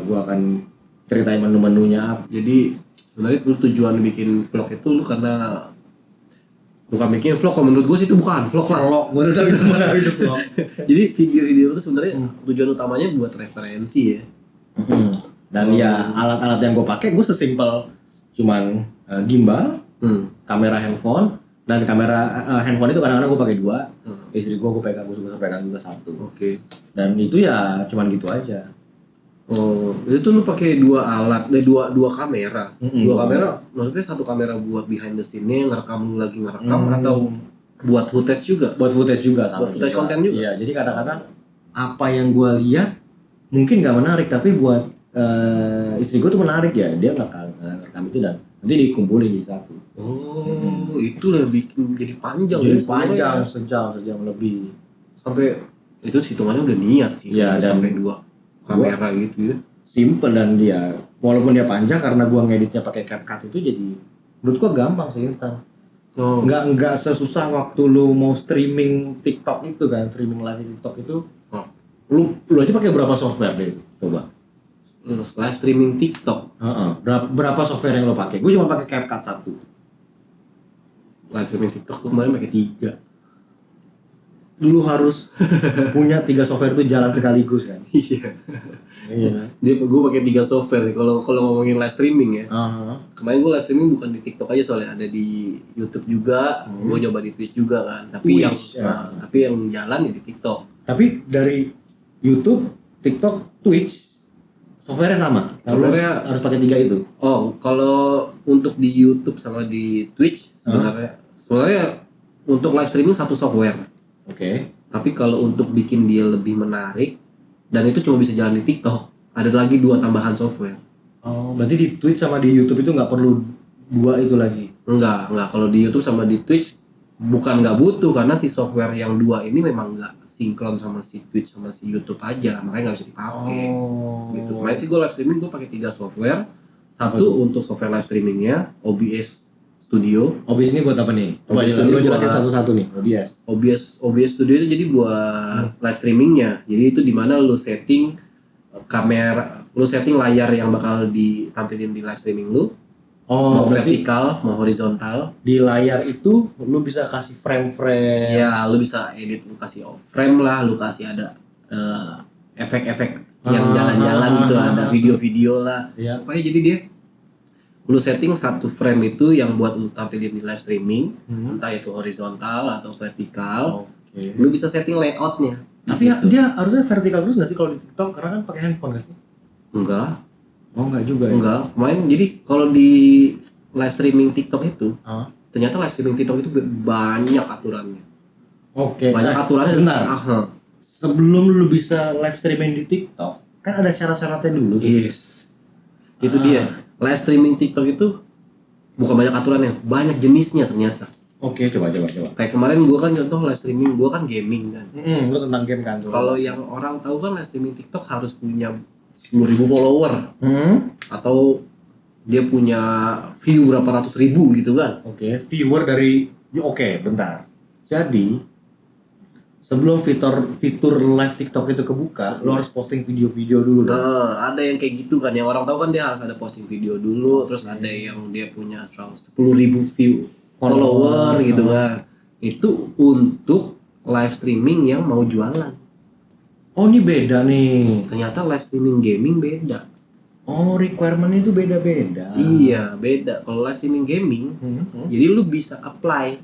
gua akan ceritain menu-menunya apa. Jadi sebenarnya lu tujuan bikin vlog itu lu karena bukan bikin vlog, kalau menurut gue sih itu bukan vlog lah. Vlog, gue tuh itu vlog. Jadi video-video itu sebenarnya tujuan utamanya buat referensi ya. Dan ya alat-alat yang gue pakai gue sesimpel cuman gimbal, kamera handphone, dan kamera handphone itu kadang-kadang gue pakai 2. Istri gue suka pegang juga 1. Dan itu ya cuman gitu aja. Oh, itu lu pakai 2 alat, dua kamera. 2 kamera, maksudnya 1 kamera buat behind the scene-nya ngerekam lu lagi ngerekam atau buat footage juga? Buat footage juga sama. Buat footage konten juga. Iya, jadi kadang-kadang apa yang gue lihat mungkin nggak menarik, tapi buat istri gue tuh menarik ya. Dia ngerekam itu dan nanti dikumpulin di satu. Oh, itulah bikin jadi panjang. Jadi panjang, sejam lebih. Sampai itu hitungannya udah niat sih. Iya, dan sampai 2 kamera gitu ya. Simple, dan dia walaupun dia panjang karena gua ngeditnya pakai CapCut itu jadi menurut gua gampang sih, instan. Nggak sesusah waktu lu mau streaming TikTok itu kan, streaming live TikTok itu. Lu aja pakai berapa software deh coba? Live streaming TikTok. Berapa software yang lo pakai? Gue cuma pakai CapCut 1. Live streaming TikTok gue kemarin pakai 3. Lu harus punya 3 software itu jalan sekaligus kan? Iya. Gue pakai 3 software sih kalau ngomongin live streaming ya. Kemarin gue live streaming bukan di TikTok aja, soalnya ada di YouTube juga. Gue coba di Twitch juga kan. Tapi yang jalan ya di TikTok. Tapi dari YouTube, TikTok, Twitch software-nya sama. Software-nya harus pakai 3 itu. Oh, kalau untuk di YouTube sama di Twitch sebenarnya untuk live streaming 1 software. Tapi kalau untuk bikin dia lebih menarik dan itu cuma bisa jalan di TikTok, ada lagi 2 tambahan software. Oh, berarti di Twitch sama di YouTube itu nggak perlu 2 itu lagi? Enggak. Kalau di YouTube sama di Twitch bukan nggak butuh, karena si software yang 2 ini memang nggak sinkron sama si Twitch sama si YouTube aja, makanya nggak bisa dipakai. Gitu. Kemarin sih gue live streaming gue pakai 3 software. 1 untuk software live streamingnya OBS Studio. OBS ini buat apa nih? Coba lo jelasin satu-satu nih. OBS Studio itu jadi buat live streamingnya. Jadi itu dimana lo setting kamera, lo setting layar yang bakal ditampilin di live streaming lo. Mau vertikal, mau horizontal. Di layar itu lo bisa kasih frame-frame. Ya, lo bisa edit, lo kasih frame lah, lo kasih ada efek-efek yang jalan-jalan gitu, ada video-video lah. Pokoknya jadi dia lu setting 1 frame itu yang buat lu tampilin di live streaming, entah itu horizontal atau vertikal. Lu bisa setting layoutnya. Tapi dia harusnya vertikal terus nggak sih kalau di TikTok? Karena kan pakai handphone nggak sih? Enggak. Oh enggak juga. Enggak. Kemarin jadi kalau di live streaming TikTok itu, ternyata live streaming TikTok itu banyak aturannya. Banyak aturannya. Benar. Sebelum lu bisa live streaming di TikTok, kan ada syarat-syaratnya dulu. Yes. Itu dia. Live streaming TikTok itu bukan banyak aturannya, banyak jenisnya ternyata. Coba. Kayak kemarin gua kan contoh live streaming, gua kan gaming kan. Lu tentang game kan. Kalau yang orang tahu kan live streaming TikTok harus punya 10.000 follower. Atau dia punya view berapa ratus ribu gitu kan. Oke, viewer dari oke, bentar. Jadi sebelum fitur live TikTok itu kebuka, lo harus posting video-video dulu dong. Nah, ada yang kayak gitu kan, yang orang tahu kan dia harus ada posting video dulu, terus ada yang dia punya 10.000 view follower gitu kan. Itu untuk live streaming yang mau jualan. Oh, ini beda nih. Ternyata live streaming gaming beda. Oh, requirement itu beda-beda. Iya, beda. Kalau live streaming gaming, jadi lu bisa apply.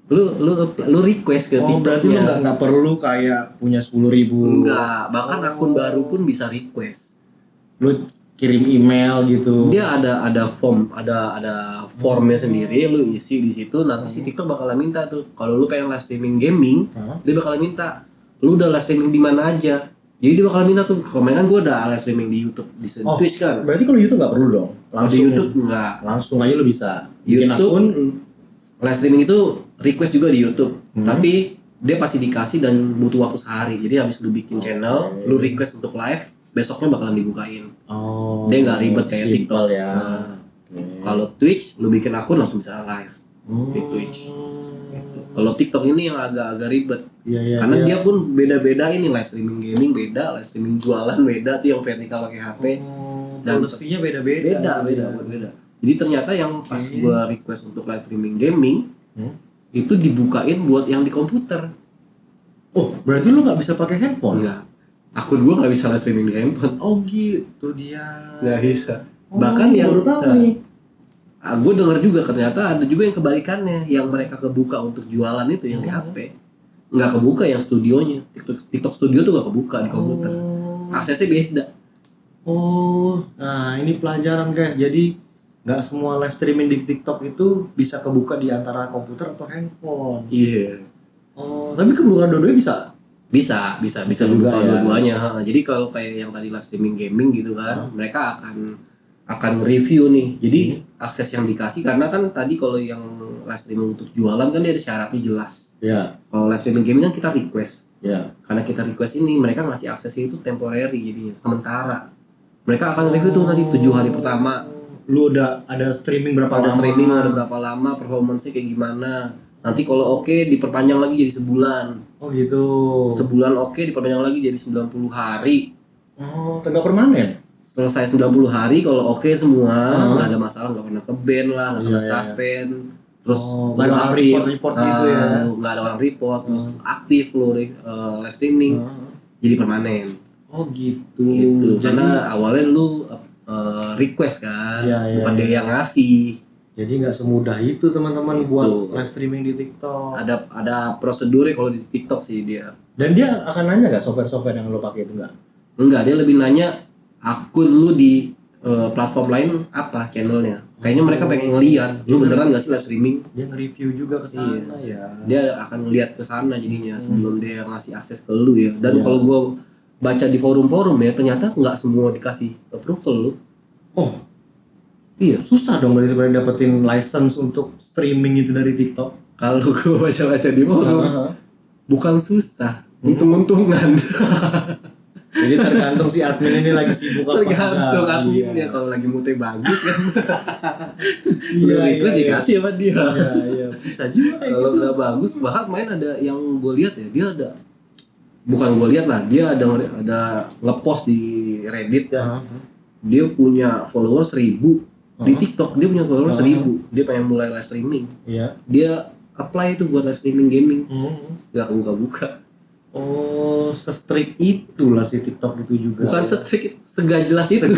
Lu request ke Oh, berarti lu TikToknya. nggak perlu kayak punya 10.000. Enggak, bahkan akun baru pun bisa request. Lu kirim email gitu. Dia ada formnya sendiri, lu isi di situ. Nanti si TikTok bakalan minta tuh, kalau lu pengen live streaming gaming, dia bakalan minta lu udah live streaming di mana aja. Jadi dia bakalan minta tuh, kemarin kan gue udah live streaming di YouTube, di Twitch kan. Berarti kalau YouTube nggak perlu dong. Kalau di YouTube enggak. Langsung aja lu bisa bikin YouTube akun. Live streaming itu request juga di YouTube, tapi dia pasti dikasih dan butuh waktu sehari. Jadi habis lu bikin channel, lu request untuk live, besoknya bakalan dibukain. Oh. Dia nggak ribet kayak simple TikTok ya. Nah, kalau Twitch, lu bikin akun langsung bisa live di Twitch. Kalau TikTok ini yang agak-agak ribet, Iya, karena dia pun beda-beda ini, live streaming gaming beda, live streaming jualan beda, tuh yang vertikal pakai HP. Dan polisinya beda-beda. Beda. Jadi ternyata yang pas gua request untuk live streaming gaming itu dibukain buat yang di komputer. Oh, berarti lu nggak bisa pakai handphone? Enggak. Akun gua nggak bisa live streaming di handphone. Oh gitu dia. Nggak bisa. Oh, Bahkan yang baru tahu nih. Gue dengar juga ternyata ada juga yang kebalikannya, yang mereka kebuka untuk jualan itu yang di HP nggak kebuka yang studionya. TikTok Studio tuh nggak kebuka di komputer. Aksesnya beda. Oh, nah ini pelajaran guys. Jadi nggak semua live streaming di TikTok itu bisa kebuka di antara komputer atau handphone. Iya. Oh, tapi kebuka dua-duanya bisa. Bisa juga buka ya. dua-duanya. Jadi kalau kayak yang tadi live streaming gaming gitu kan, mereka akan review nih. Jadi akses yang dikasih, karena kan tadi kalau yang live streaming untuk jualan kan dia ada syaratnya jelas. Ya. Kalau live streaming gaming kan kita request. Ya. Karena kita request ini, mereka ngasih aksesnya itu temporary, jadinya sementara. Mereka akan review tuh nanti 7 hari pertama. Lu udah ada streaming berapa lama? Streaming ada berapa lama, performance-nya kayak gimana. Nanti kalau oke diperpanjang lagi jadi sebulan. Oh gitu. Sebulan oke diperpanjang lagi jadi 90 hari. Oh, tegak permanen. Selesai 90 hari kalau oke semua, nggak ada masalah, nggak pernah ke-ban lah, nggak pernah suspend. Terus nggak ada orang report gitu ya. Nggak ada orang report, terus aktif lo live streaming. Jadi permanen. Oh gitu. Gitu. Karena awalnya lu request kan, bukan dia yang ngasih. Jadi nggak semudah itu teman-teman buat Betul. live streaming di TikTok. Ada prosedurnya kalau di TikTok sih dia. Dan dia akan nanya nggak software-software yang lo pakai itu nggak? Enggak, dia lebih nanya akun lu di platform lain apa channelnya. Kayaknya mereka pengen ngeliat lu beneran nggak sih live streaming. Dia nge-review juga ke sana ya. Dia akan ngeliat ke sana jadinya sebelum dia ngasih akses ke lu ya. Dan kalau gua baca di forum-forum ya, ternyata nggak semua dikasih approval lu. Oh, iya, susah dong berarti sebenarnya dapetin license untuk streaming itu dari TikTok. kalau gua baca-baca di forum bukan susah, untung-untungan. Jadi tergantung si admin ini lagi sibuk apa. Tergantung adminnya, kalau lagi moodnya bagus kan. Iya, Request dikasih sama dia. Iya, bisa juga kayak Kalau gitu. nggak bagus, bahkan main ada yang gue lihat ya, dia ada, bukan gue lihat lah, dia ada ngepost di Reddit kan. Dia punya follower 1000 di TikTok, dia punya follower 1000. Dia pengen mulai live streaming. Iya. Dia apply itu buat live streaming gaming. Nggak buka-buka. Oh, se-strict itulah si TikTok itu juga. Bukan se-strict, segak jelas itu.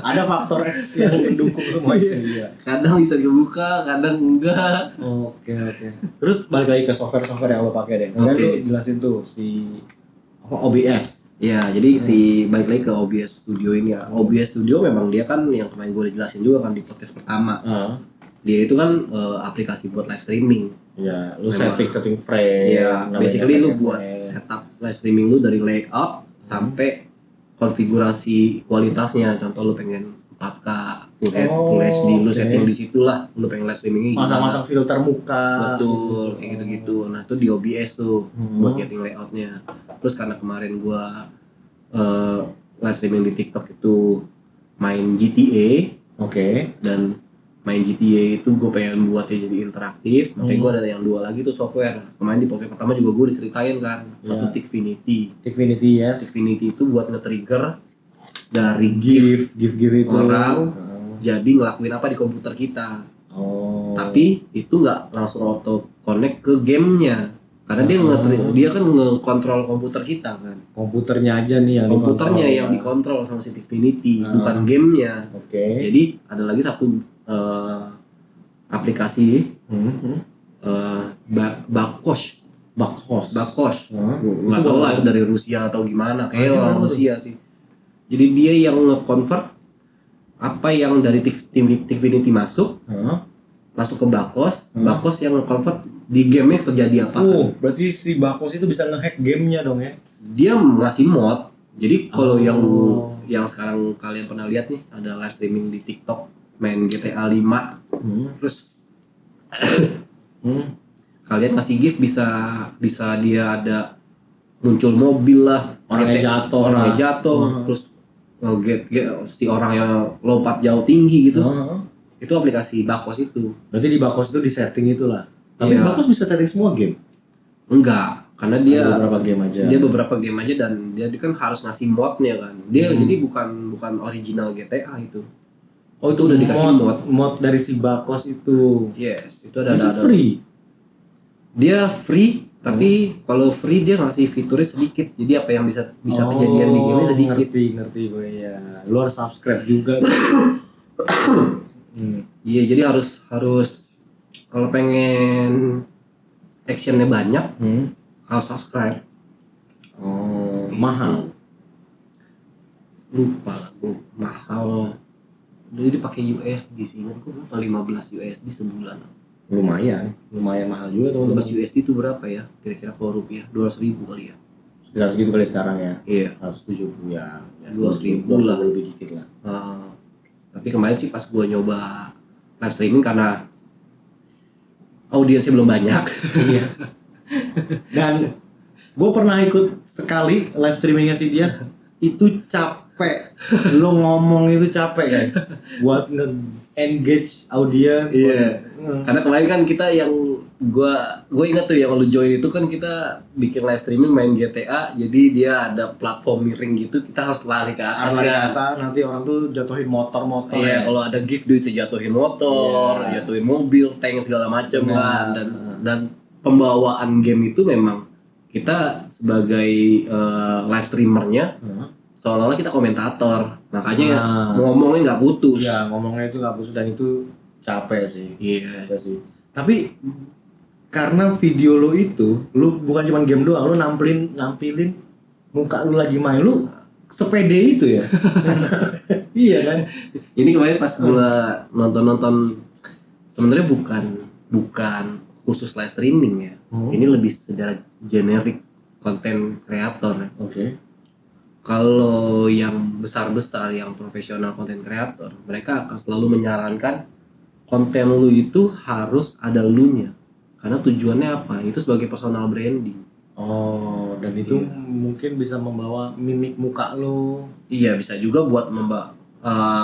Ada faktor X yang mendukung semua itu. Iya. Kadang bisa dibuka, kadang enggak. Oke. Terus balik lagi ke software yang lo pakai deh. Kemudian lo jelasin tuh si OBS. Ya, jadi balik lagi ke OBS Studio ini ya. OBS Studio memang dia kan yang kemarin gue udah jelasin juga kan di podcast pertama. Dia itu kan aplikasi buat live streaming. Ya, lu setting frame. Ya, basically lu buat setup live streaming lu dari layout sampai konfigurasi kualitasnya. Contoh lu pengen 4K, Full HD, lu setting di situ lah. Lu pengen live streaming masang filter muka. Betul, kayak gitu-gitu. Nah, itu di OBS tuh buat setting layoutnya. Terus karena kemarin gua live streaming di TikTok itu main GTA. Oke. Dan main GTA itu gue pengen buatnya jadi interaktif, makanya gue ada yang 2 lagi tuh software. Kemarin di podcast pertama juga gue diceritain kan, satu Tikfinity. Tikfinity, yes. Tikfinity itu buat nge-trigger dari Gift itu orang jadi ngelakuin apa di komputer kita. Tapi itu nggak langsung auto connect ke gamenya, karena dia kan ngekontrol komputer kita kan. Komputernya aja nih yang komputernya yang dikontrol sama si Tikfinity, bukan gamenya. Jadi ada lagi satu aplikasi Bakos. Nggak tahu lah dari Rusia atau gimana, kayak orang Rusia sih. Jadi dia yang nge-convert apa yang dari Tikfinity masuk ke Bakos, Bakos yang nge-convert di gamenya terjadi apa. Berarti si Bakos itu bisa nge-hack gamenya dong ya? Dia ngasih mod. Jadi kalau yang sekarang kalian pernah lihat nih, ada live streaming di TikTok main GTA 5, terus kalian ngasih gift bisa dia ada muncul mobil lah, orangnya jatuh, terus si orang yang lompat jauh tinggi gitu. Itu aplikasi Bakos itu. Berarti di Bakos itu di setting itulah. Tapi Bakos bisa setting semua game? Enggak, karena dia beberapa game aja. Dia beberapa game aja dan dia kan harus ngasih modnya kan. Dia jadi bukan original GTA itu. Itu udah dikasih mod dari si Bakos itu. Yes, itu ada free. Dia free, tapi kalau free dia ngasih fiturnya sedikit. Jadi apa yang bisa kejadian di game sedikit. Ngerti gue ya. Lu harus subscribe juga. Iya, jadi harus kalau pengen actionnya banyak harus subscribe. Mahal. Lupa lah gue, mahal. Jadi pakai USD sih, gue lupa 15 USD sebulan. Lumayan mahal juga teman-teman. 15 USD itu berapa ya? Kira-kira kalau rupiah 200.000 kali ya. Sekitar segitu kali sekarang ya. Iya. 170 ya. 200.000 lah. Lebih dikit lah. Tapi kemarin sih pas gue nyoba live streaming karena audiensnya belum banyak. Iya. Dan gue pernah ikut sekali live streamingnya si Dias, itu capek. Lo ngomong itu capek guys. Buat nge-engage audiens. Iya. Karena kemarin kan kita yang gue ingat tuh yang lu join itu kan kita bikin live streaming main GTA, jadi dia ada platform miring gitu, kita harus lari ke atas nanti orang tuh jatuhin motor. Iya, kalau ada gift duit jatuhin motor, jatuhin mobil, tank segala macam kan. Dan pembawaan game itu memang kita sebagai live streamernya seolah-olah kita komentator, makanya ngomongnya nggak putus. Iya, ngomongnya itu nggak putus dan itu capek sih. Iya. Tapi karena video lo itu, lu bukan cuma game doang, lu nampilin muka lu lagi main, lu sepede itu ya. Iya kan? Ini kemarin pas gua nonton sebenarnya bukan khusus live streaming ya. Ini lebih secara generik konten kreator ya. Kalau yang besar-besar, yang profesional konten kreator, mereka akan selalu menyarankan konten lu itu harus ada lu-nya. Karena tujuannya apa? Itu sebagai personal branding. Dan itu mungkin bisa membawa mimik muka lu. Iya, bisa juga buat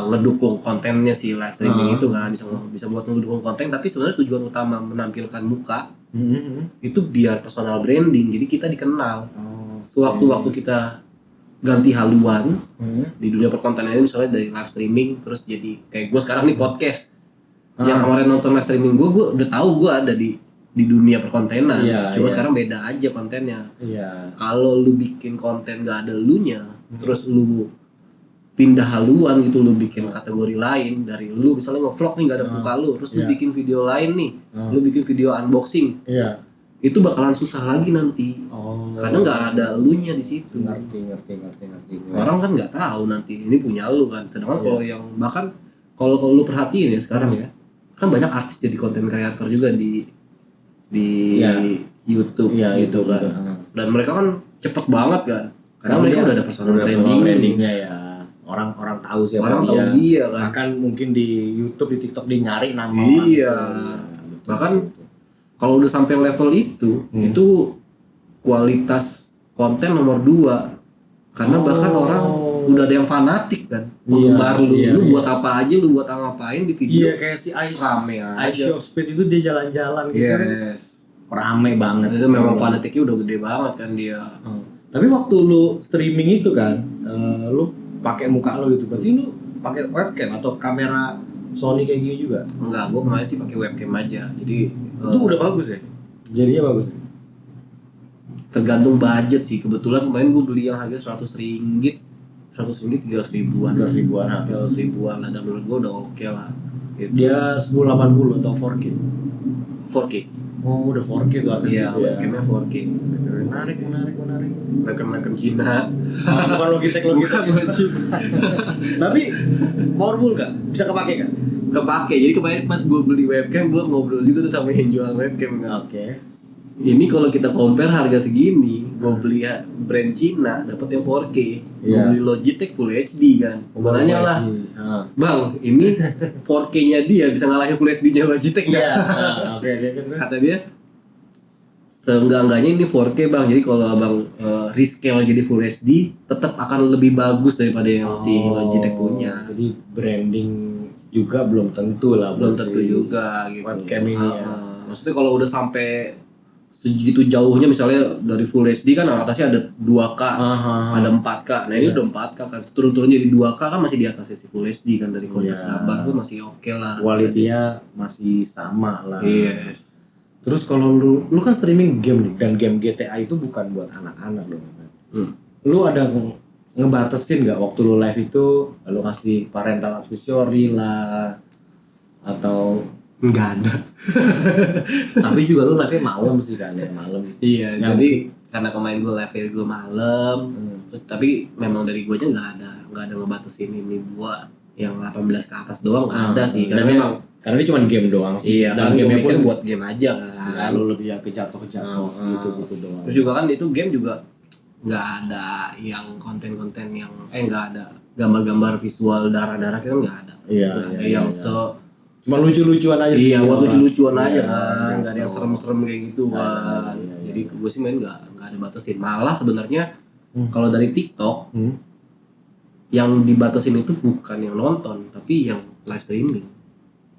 ngedukung kontennya si live streaming itu kan. Bisa buat ngedukung konten, tapi sebenarnya tujuan utama menampilkan muka itu biar personal branding. Jadi kita dikenal. Sewaktu-waktu kita ganti haluan di dunia perkontenan ini, misalnya dari live streaming terus jadi kayak gue sekarang nih podcast. Yang kemarin nonton live streaming gue udah tahu gue ada di dunia perkontenan. Cuma sekarang beda aja kontennya. Kalau lu bikin konten gak ada lunya, terus lu pindah haluan gitu, lu bikin kategori lain dari lu misalnya nge-vlog nih gak ada muka lu, terus lu bikin video lain nih, lu bikin video unboxing. Itu bakalan susah lagi nanti. Karena nggak ada elunya di situ. Ngerti. Orang kan nggak tahu nanti ini punya lu kan. Sedangkan kalau yang bahkan kalau lu perhatiin ya sekarang ya, kan banyak artis jadi konten kreator juga di YouTube gitu kan. Dan mereka kan cepet banget kan. Karena mereka udah ada personal brandingnya ya. Orang tahu siapa orang tahu dia kan. Bahkan mungkin di YouTube, di TikTok dia nyari nama. Iya. Bahkan kalau udah sampai level itu kualitas konten nomor 2. Karena bahkan orang udah ada yang fanatik kan Iya, penggemar lu iya, lu iya. buat apa aja, lu buat ngapain di video. Iya kayak si Ice Rame Ice aja. Show Speed itu dia jalan-jalan gitu kan. Yes, Rame banget. itu memang fanatiknya udah gede banget kan dia. Tapi waktu lu streaming itu kan, lu pakai muka lu itu, berarti lu pakai webcam atau kamera Sony kayak gini juga? Enggak, gua kemarin sih pakai webcam aja, jadi Itu udah bagus ya? Jadinya bagus ya? tergantung budget sih. Kebetulan kemarin gua beli yang harga 100 ringgit 300 ribuan 300 ribuan, nah. 300 ribuan lah, dan menurut gua udah oke lah gitu. Dia 1080 atau 4K? 4K. Oh udah 4K tuh harga Iya, segitu ya? webcamnya 4K. Menarik. Webcam Cina. Bukan Logitech. Tapi powerful gak? Bisa kepake kan? Kepake. Jadi kemarin pas gue beli webcam, gue ngobrol juga tuh sama yang jual webcam kan. Oke. Ini kalau kita compare harga segini, gue beli brand Cina dapat yang 4K. Gue Iya. beli Logitech Full HD kan. Gue tanya lah, Bang, ini 4K-nya dia bisa ngalahin Full HD-nya Logitech nggak? Iya. Oke. Kata dia, seenggak-enggaknya ini 4K bang, jadi kalau abang rescale jadi Full HD tetap akan lebih bagus daripada yang si Logitech punya. Jadi branding juga belum tentu lah. Belum buat tentu si juga gitu. webcam ini ya. Maksudnya kalau udah sampai segitu jauhnya, misalnya dari Full HD kan atasnya ada 2K, ada 4K. Nah ini Iya. udah 4K kan, turun jadi 2K kan masih di atasnya si Full HD kan, dari kualitas Iya. gambar tuh masih oke lah. Quality-nya masih sama lah. Yes. Terus kalau lu kan streaming game nih, dan game GTA itu bukan buat anak-anak loh kan. Lu ada ngebatasin nggak waktu lu live itu, lu kasih parental advisory lah atau Nggak ada. tapi juga lu live-nya malam sih kan ya, malam. Iya, Ya, jadi karena kemarin gue live gue malam, terus tapi memang dari gue aja nggak ada ngebatasin ini buat yang 18 ke atas doang, nggak ada sih. Dan Karena memang karena ini cuma game doang sih. iya, Dan kan game game pun buat game aja kan. ya, lu lebih yang kejatuh gitu doang. Terus juga kan itu game juga nggak ada yang konten-konten yang nggak ada gambar-gambar visual darah-darah, kita nggak ada. Iya, Nggak ada iya, yang iya. Cuma lucu-lucuan aja sih. iya, buat lucu-lucuan Iya, aja kan, gitu. nggak ada yang serem-serem kayak gitu kan. Iya. Jadi gue sih main nggak ada batasin. Malah sebenarnya Hmm. kalau dari TikTok yang dibatasin itu bukan yang nonton, tapi yang live streaming.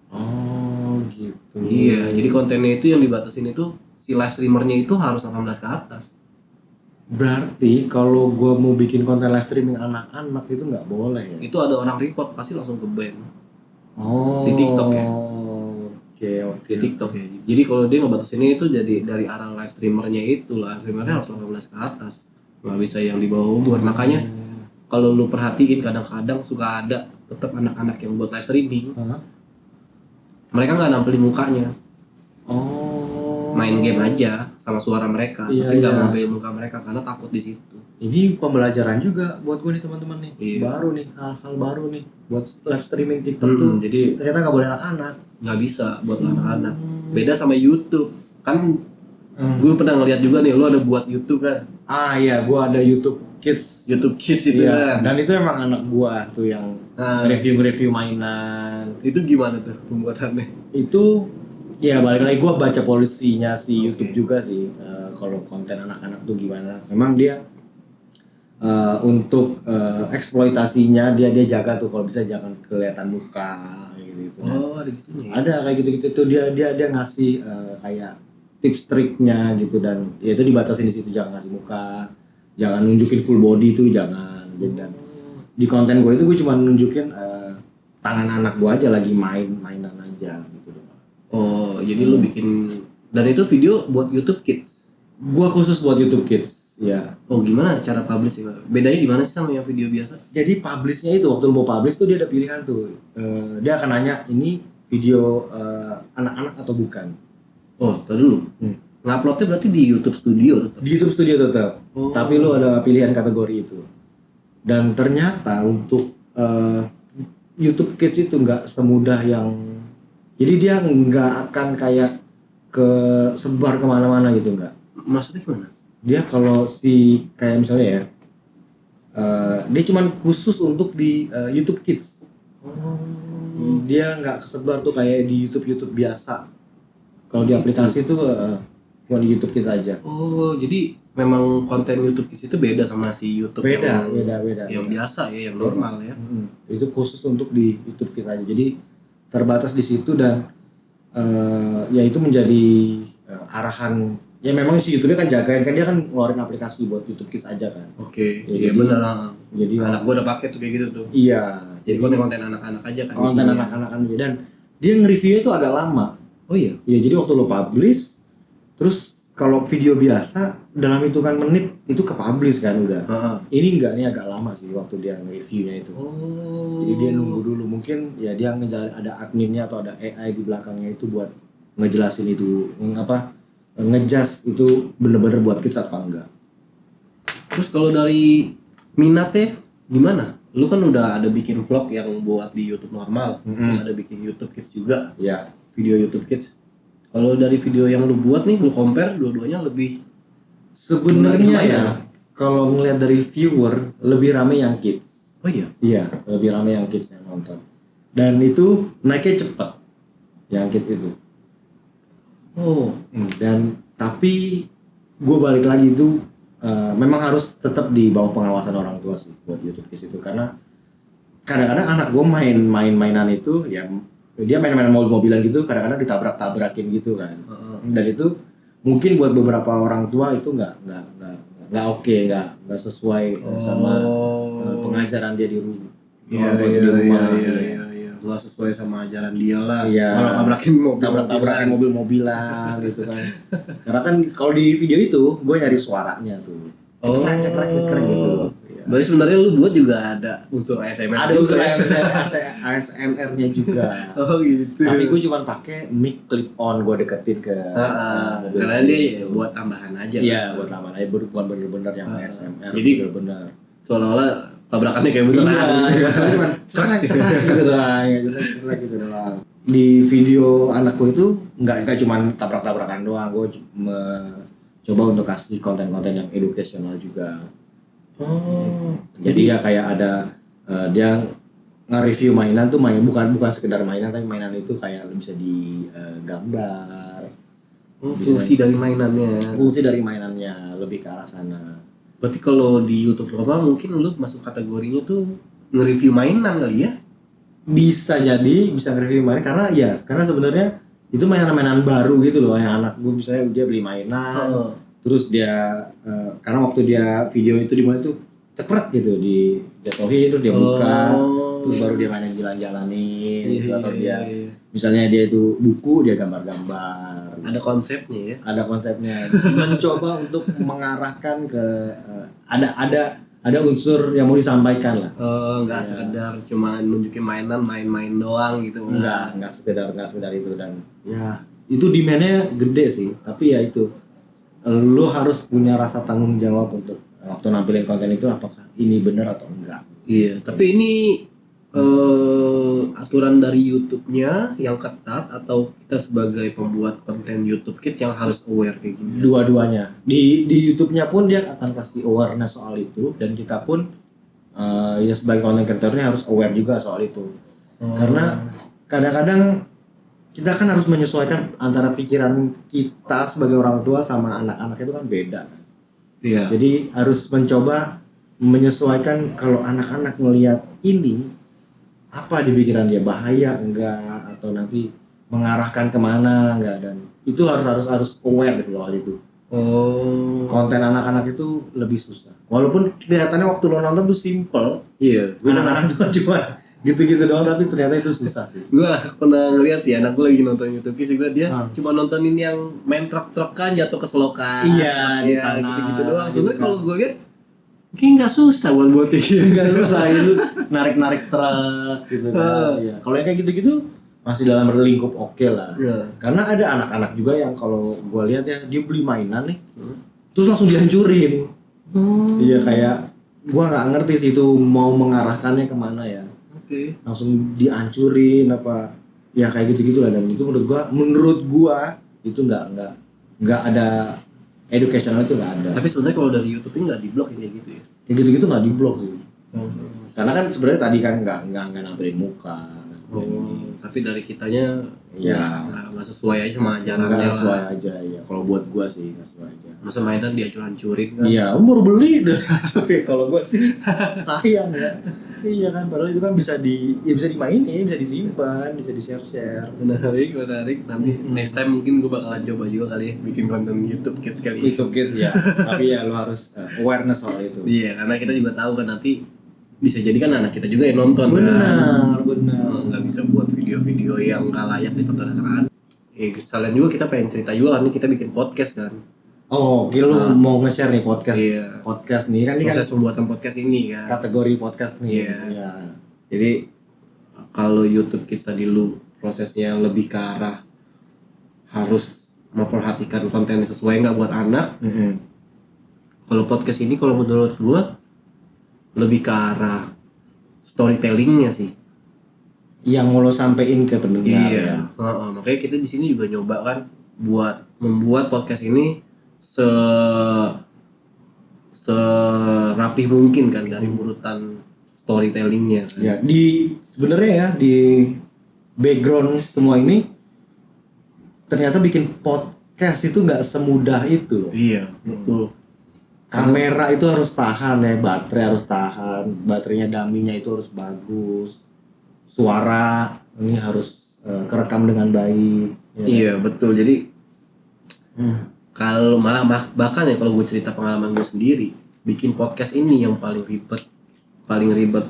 Oh gitu. Iya, jadi kontennya itu yang dibatasin itu si live streamernya itu harus 18 ke atas. Berarti kalau gua mau bikin konten live streaming anak-anak itu nggak boleh ya? Itu ada orang report pasti langsung ke ban Oh. di TikTok ya? Oke. di TikTok ya. Jadi kalau dia ngebatasinnya itu jadi dari arah live streamernya itu, live streamernya harus 18 ke atas, nggak bisa yang di bawah umur. Makanya kalau lu perhatiin kadang-kadang suka ada tetap anak-anak yang buat live streaming, Hah? mereka nggak nampilin mukanya, Oh. main game aja sama suara mereka, Iya, tapi nggak iya. nampilin muka mereka karena takut di situ. Ini pembelajaran juga buat gue nih teman-teman nih. Iya. Baru nih, hal-hal baru nih buat live streaming TikTok tuh. Jadi Ternyata nggak boleh anak-anak. nggak bisa buat anak-anak. Beda sama YouTube kan. Hmm. Gue pernah ngeliat juga nih, lu ada buat YouTube kan, Ah iya, gue ada YouTube Kids. YouTube Kids itu Iya. kan. Dan itu emang anak gua tuh yang Nah, review mainan. itu gimana tuh pembuatannya? Itu ya balik lagi gua baca polisinya si Oke. YouTube juga sih. Kalau konten anak-anak tuh gimana? Memang dia untuk eksploitasinya dia jaga tuh, kalau bisa jangan kelihatan muka gitu. Oh, ada gitu nih. Ada kayak gitu-gitu tuh, dia ngasih kayak tips triknya gitu, dan ya itu dibatasin di situ, jangan ngasih muka, jangan nunjukin full body itu jangan. Dan di konten gue itu gue cuma nunjukin tangan anak gue aja lagi mainan aja gitu doang. Oh, jadi lu bikin, dan itu video buat YouTube Kids. Gua khusus buat YouTube Kids. Ya. Oh, gimana cara publish ya? Bedanya gimana sih sama yang video biasa? Jadi publishnya itu waktu lu mau publish tuh dia ada pilihan tuh. Dia akan nanya ini video anak-anak atau bukan. Oh, tadi dulu. Nguploadnya berarti di YouTube Studio tetap. Di YouTube Studio tetap. Oh. Tapi lu ada pilihan kategori itu. Dan ternyata untuk YouTube Kids itu nggak semudah yang, jadi dia nggak akan kayak sebar kemana-mana gitu, nggak. Maksudnya gimana? Dia kalau si kayak misalnya ya, dia cuman khusus untuk di YouTube Kids. Dia nggak kesebar tuh kayak di YouTube biasa. Kalau di aplikasi tuh cuma di YouTube Kids aja. Oh, jadi memang konten YouTube Kids itu beda sama si YouTube Beda. yang biasa ya, yang normal ya. Itu khusus untuk di YouTube Kids aja. Jadi terbatas di situ dan ya itu menjadi arahan. Ya memang si YouTube-nya kan jagain kan, dia kan ngeluarin aplikasi buat YouTube Kids aja kan. Oke, Ya, iya jadi- benar. Jadi Anak gua udah pakai tuh kayak gitu tuh. iya. Jadi konten anak-anak aja kan. Konten isinya. anak-anak aja dan dia nge-reviewnya itu agak lama. Oh iya. Ya jadi waktu lo publish, terus kalau video biasa dalam hitungan menit itu ke publish kan udah. Heeh. Ini enggak, ini agak lama sih waktu dia nge-reviewnya itu. Oh. Jadi dia nunggu dulu, mungkin ya dia ada adminnya atau ada AI di belakangnya itu buat ngejelasin itu ngejudge itu bener-bener buat kids apa enggak. Terus kalau dari minatnya gimana? Lu kan udah ada bikin vlog yang buat di YouTube normal, terus ada bikin YouTube Kids juga, Ya, video YouTube Kids. Kalau dari video yang lu buat nih, lu compare dua-duanya lebih sebenarnya Gimana? ya kalau ngelihat dari viewer lebih rame yang kids. oh iya. Iya, lebih rame yang kids yang nonton. Dan itu naiknya cepet yang kids itu. Oh, Dan tapi gue balik lagi itu memang harus tetap di bawah pengawasan orang tua sih buat YouTube Kids itu, karena kadang-kadang anak gue mainan itu ya dia main-mainan mobil-mobilan gitu, kadang-kadang ditabrak-tabrakin gitu kan. Dan itu mungkin buat beberapa orang tua itu nggak oke, nggak sesuai sama pengajaran dia di rumah. Iya, Orang tua di rumah. iya. Nggak sesuai sama ajaran dia lah. Iya. Kalau Tabrak-tabrakin mobil-mobilan gitu kan. Karena kan kalau di video itu gue nyari suaranya tuh. Cekrek gitu. Iya. Berarti sebenarnya lu buat juga ada unsur ASMR. Ada juga unsur ya? ASMR-nya juga. Oh gitu. Tapi gue cuma pakai mic clip on, gue deketin ke mobil. Karena dia buat tambahan aja. Iya, buat tambahan aja, bukan bener-bener yang ASMR. Jadi bener-bener. Seolah-olah tabrakannya kayak beneran. Iya, cuma cekrek gitu doang, cekrek gitu doang. Di video anakku itu nggak cuma tabrak-tabrakan doang, gue coba untuk kasih konten-konten yang educational juga. Oh. Jadi ya kayak ada dia nge-review mainan tuh bukan sekedar mainan, tapi mainan itu kayak bisa digambar. Fungsi dari mainannya. Fungsi dari mainannya lebih ke arah sana. Berarti kalau di YouTube normal mungkin lu masuk kategorinya tuh nge-review mainan kali ya? Bisa nge-review mainan karena sebenarnya itu mainan-mainan baru gitu loh, yang anak gue misalnya dia beli mainan. Terus dia karena waktu dia video itu dimulai tuh cepet gitu, dijatuhin terus dia buka, terus baru dia mainin jalan-jalanin gitu, atau dia misalnya dia itu buku, dia gambar-gambar. Ada konsepnya ya? Ada konsepnya. Mencoba untuk mengarahkan ke ada unsur yang mau disampaikan lah. Nggak sekedar cuma nunjukin mainan, main-main doang gitu. Enggak sekedar itu. Dan ya itu demand-nya gede sih, tapi ya itu lu harus punya rasa tanggung jawab untuk waktu nampilin konten itu apakah ini benar atau enggak. Iya, tapi ini aturan dari YouTube-nya yang ketat atau kita sebagai pembuat konten YouTube Kids yang harus aware kayak gini? Dua-duanya. Di YouTube-nya pun dia akan kasih awareness soal itu, dan kita pun ya sebagai content creator-nya harus aware juga soal itu. Karena kadang-kadang kita kan harus menyesuaikan antara pikiran kita sebagai orang tua sama anak-anak itu kan beda. Iya. Jadi harus mencoba menyesuaikan kalau anak-anak ngelihat ini apa di pikiran dia, bahaya enggak atau nanti mengarahkan kemana enggak, dan itu harus aware gitu soal itu. Konten anak-anak itu lebih susah. Walaupun kelihatannya waktu lo nonton tuh simple, Iya. anak-anak tuh cuma gitu-gitu doang, tapi ternyata itu susah sih. Gue pernah ngeliat sih anak gue lagi nonton YouTube Kids juga, dia cuma nontonin yang main truk-trukan jatuh ke selokan. Iya, di tanah, gitu-gitu doang. gitu Sebenarnya kan. kalau gue lihat kayak nggak susah buat kayak gitu. Enggak susah itu narik-narik truk gitu kan. Iya. Kalau yang kayak gitu-gitu masih dalam lingkup oke lah. Iya. Karena ada anak-anak juga yang kalau gue lihat ya, dia beli mainan nih, terus langsung dihancurin. Iya, kayak gue nggak ngerti sih itu mau mengarahkannya kemana ya. Oke. Langsung dihancurin apa? Ya kayak gitu-gitu lah, dan itu menurut gua itu nggak ada educational, itu nggak ada. Tapi sebenarnya kalau dari YouTube ini nggak diblok kayak gitu ya? Kayak gitu-gitu nggak diblok sih. Karena kan sebenarnya tadi kan nggak nampilin muka. Tapi dari kitanya Ya. nggak sesuai aja sama ajarannya Nggak lah. sesuai aja ya. Kalau buat gua sih nggak sesuai aja. Masa mainan dihancur-hancurin kan? Iya, baru beli deh. Tapi kalau gua sih sayang ya. Iya kan, padahal itu kan bisa bisa dimainin, bisa disimpan, bisa di-share. Menarik. Nanti next time mungkin gue bakalan coba juga kali ya bikin konten YouTube Kids kali ini. Itu kids ya. Tapi ya lu harus awareness soal itu. Iya, karena kita juga tahu kan nanti bisa jadi kan anak kita juga yang nonton kan. Benar. Nggak bisa buat video-video yang nggak layak ditonton anak-anak. Sekalian juga kita pengen cerita juga kan, kita bikin podcast kan. Oh, lu mau nge-share nih podcast. Iya. Podcast nih kan ini Proses kan pembuatan podcast ini kan. kategori podcast nih. Iya. Jadi kalau YouTube Kids tadi lu prosesnya lebih ke arah harus memperhatikan konten yang sesuai nggak buat anak. Kalau podcast ini kalau menurut gua lebih ke arah storytellingnya sih. Yang mau lo sampein ke pendengar ya. Iya. Makanya kita di sini juga nyoba kan buat membuat podcast ini serapih mungkin kan dari urutan storytellingnya kan. Ya, sebenarnya ya di background semua ini ternyata bikin podcast itu nggak semudah itu loh. Iya, betul. Kamera itu harus tahan ya, baterai harus tahan, baterainya daminya itu harus bagus, suara ini harus kerekam dengan baik. Ya. Iya, betul. Jadi kalau malah bahkan ya kalau gue cerita pengalaman gue sendiri, bikin podcast ini yang paling ribet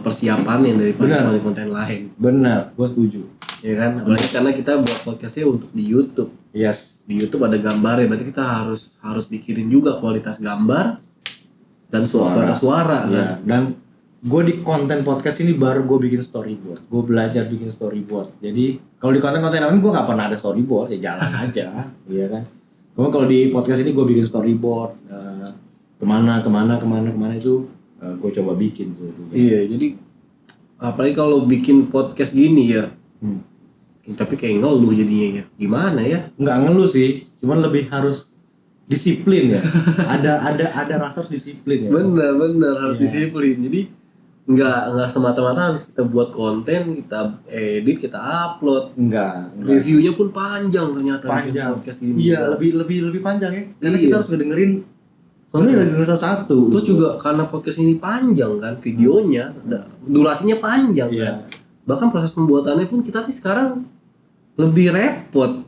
persiapannya daripada konten lain. Benar, gue setuju. Ya kan, apalagi karena kita buat podcastnya untuk di YouTube. Yes. Di YouTube ada gambar ya, berarti kita harus pikirin juga kualitas gambar dan kualitas suara kan. Ya, dan gue di konten podcast ini baru gue bikin storyboard. Gue belajar bikin storyboard. Jadi kalau di konten-konten lain gue nggak pernah ada storyboard, ya jalan aja, iya kan. Cuma kalau di podcast ini gue bikin storyboard, kemana itu gue coba bikin sih. Iya, jadi apalagi kalau bikin podcast gini ya. Tapi kayak ngeluh jadinya ya. Gimana ya? Nggak ngeluh sih, cuman lebih harus disiplin ya. ada rasa harus disiplin ya. Bener harus disiplin. Jadi nggak semata-mata habis kita buat konten, kita edit, kita upload. Enggak. Reviewnya pun panjang ternyata. Panjang. Podcast ini. Iya, lebih panjang ya. Karena Iya. kita harus ngedengerin satu-satu. Terus juga karena podcast ini panjang kan videonya, durasinya panjang Iya. kan. Bahkan proses pembuatannya pun kita sih sekarang lebih repot.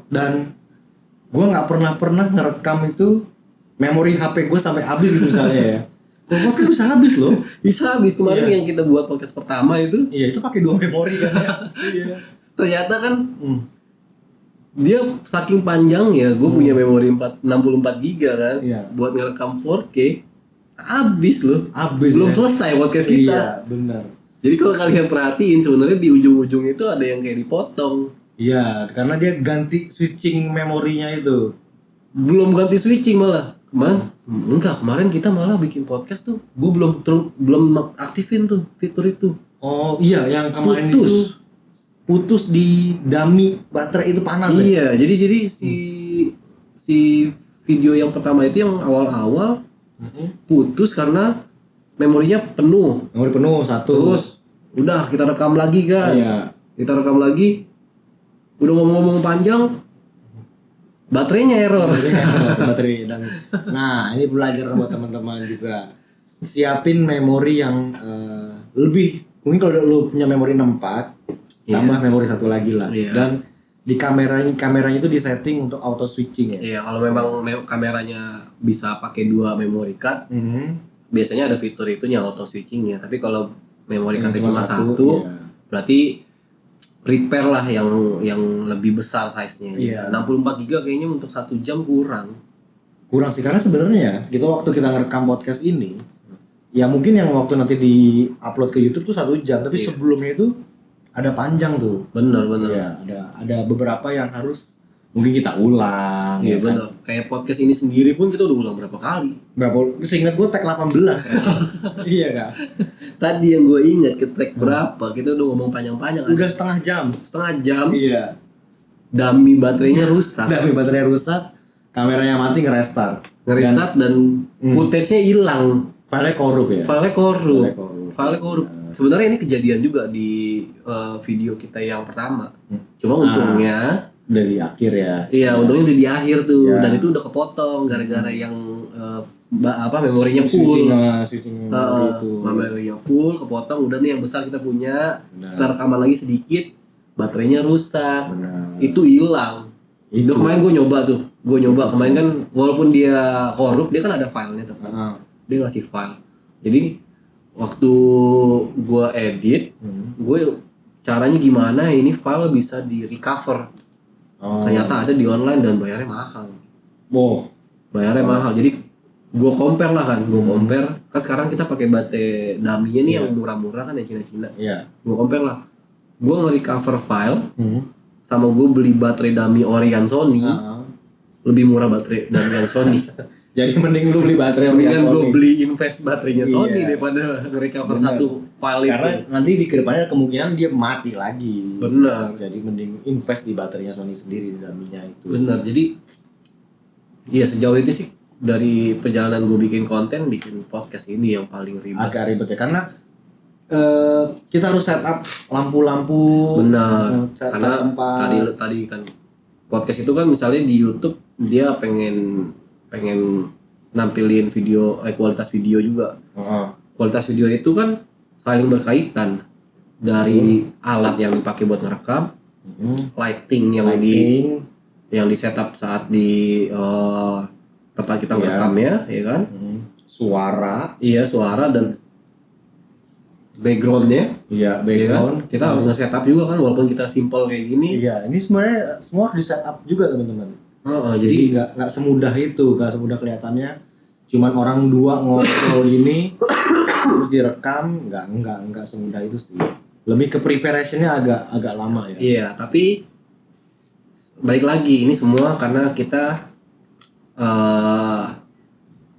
Dan gue nggak pernah ngerekam itu memori HP gue sampai habis gitu misalnya ya. Kalau podcast bisa habis loh. Bisa habis kemarin yang kita buat podcast pertama itu. Iya, itu pakai 2 memori kan ya. Iya. Ternyata kan dia saking panjang ya, gue punya memori 64 giga kan. Iya. Buat ngerekam 4K habis loh. Habis. Belum ya. selesai podcast kita. Iya, benar. Jadi kalau kalian perhatiin sebenarnya di ujung-ujung itu ada yang kayak dipotong. Iya, karena dia ganti switching memorinya itu. Belum ganti switching malah. Kemarin kita malah bikin podcast tuh. Gue belum aktifin tuh fitur itu. Oh iya, yang kemarin itu putus di dummy baterai itu panas ya. Iya, jadi si video yang pertama itu yang awal-awal putus karena memorinya penuh. Memori penuh satu. Terus udah kita rekam lagi kan. Iya. Kita rekam lagi. Udah ngomong-ngomong panjang, baterainya error. Baterai dan nah ini belajar buat teman-teman juga. Siapin memori yang lebih. Mungkin kalau lu punya memori 64, tambah memori satu lagi lah. Iya. Dan di kameranya itu disetting untuk auto switching ya. Iya, kalau memang kameranya bisa pakai 2 memory card, biasanya ada fitur itu yang auto switching ya. Tapi kalau memory card cuma satu, iya. berarti prepare lah yang lebih besar size-nya. Iya. 64 GB kayaknya untuk 1 jam kurang. Kurang sih, karena sebenarnya waktu kita ngerekam podcast ini, ya mungkin yang waktu nanti di-upload ke YouTube tuh 1 jam, tapi sebelumnya itu ada panjang tuh. Bener. Iya, ada beberapa yang harus mungkin kita ulang. Iya ya kan? bener. Kayak podcast ini sendiri pun kita udah ulang berapa kali. Seingat gue tag 18. Iya kan? Tadi yang gue ingat ke track berapa, kita udah ngomong panjang-panjang. Udah setengah jam. Setengah jam. Iya. Dummy baterainya rusak. Dari baterai rusak, kameranya mati nge-restart Dan footage-nya hilang. Filenya korup ya. Filenya korup. Filenya korup. Sebenarnya ini kejadian juga di video kita yang pertama. Cuma untungnya dari akhir ya. Iya, untungnya di akhir tuh, Ya. dan itu udah kepotong gara-gara yang memorinya full. Switching memori itu. Memorinya full, kepotong. Udah nih yang besar kita punya, Benar. kita rekaman lagi sedikit, baterainya rusak. Benar. Itu hilang. Itu kemarin gue nyoba kemarin kan walaupun dia korup, dia kan ada filenya tuh. Dia ngasih file. Jadi waktu gue edit, gue caranya gimana ini file bisa di recover. Ternyata ada di online dan bayarnya mahal. Bayarnya mahal. Jadi gue compare lah kan, kan sekarang kita pakai baterai dummy-nya nih yang murah-murah kan yang Cina-Cina. Iya. Gue compare lah. Gue nge-recover file sama gue beli baterai dummy Orion Sony. Lebih murah baterai dummy yang Sony. Jadi mending lu beli baterai mendingan gue beli invest baterainya Sony daripada nge-recover satu file itu. Karena nanti di kedepannya kemungkinan dia mati lagi. Benar. Jadi mending invest di baterainya Sony sendiri, di dummy-nya itu. Benar. Jadi iya, sejauh itu sih dari perjalanan gue bikin podcast ini yang paling ribet. Agak ribet ya, karena kita harus setup lampu-lampu. Benar. Karena tadi kan podcast itu kan misalnya di YouTube dia pengen nampilin video, kualitas video juga. Kualitas video itu kan saling berkaitan dari alat yang dipakai buat ngerekam, lighting yang di setup saat di tempat kita ngerekamnya, ya kan? Suara. Iya, suara dan backgroundnya. Iya, Ya kan? background. Kita harus nge-setup juga kan, walaupun kita simple kayak gini. Iya, ini sebenarnya semua harus di setup juga teman-teman. Jadi nggak semudah itu, nggak semudah kelihatannya. Cuman orang dua ngobrol gini terus direkam, nggak semudah itu sih. Lebih ke preparationnya agak lama ya. iya, tapi balik lagi ini semua karena kita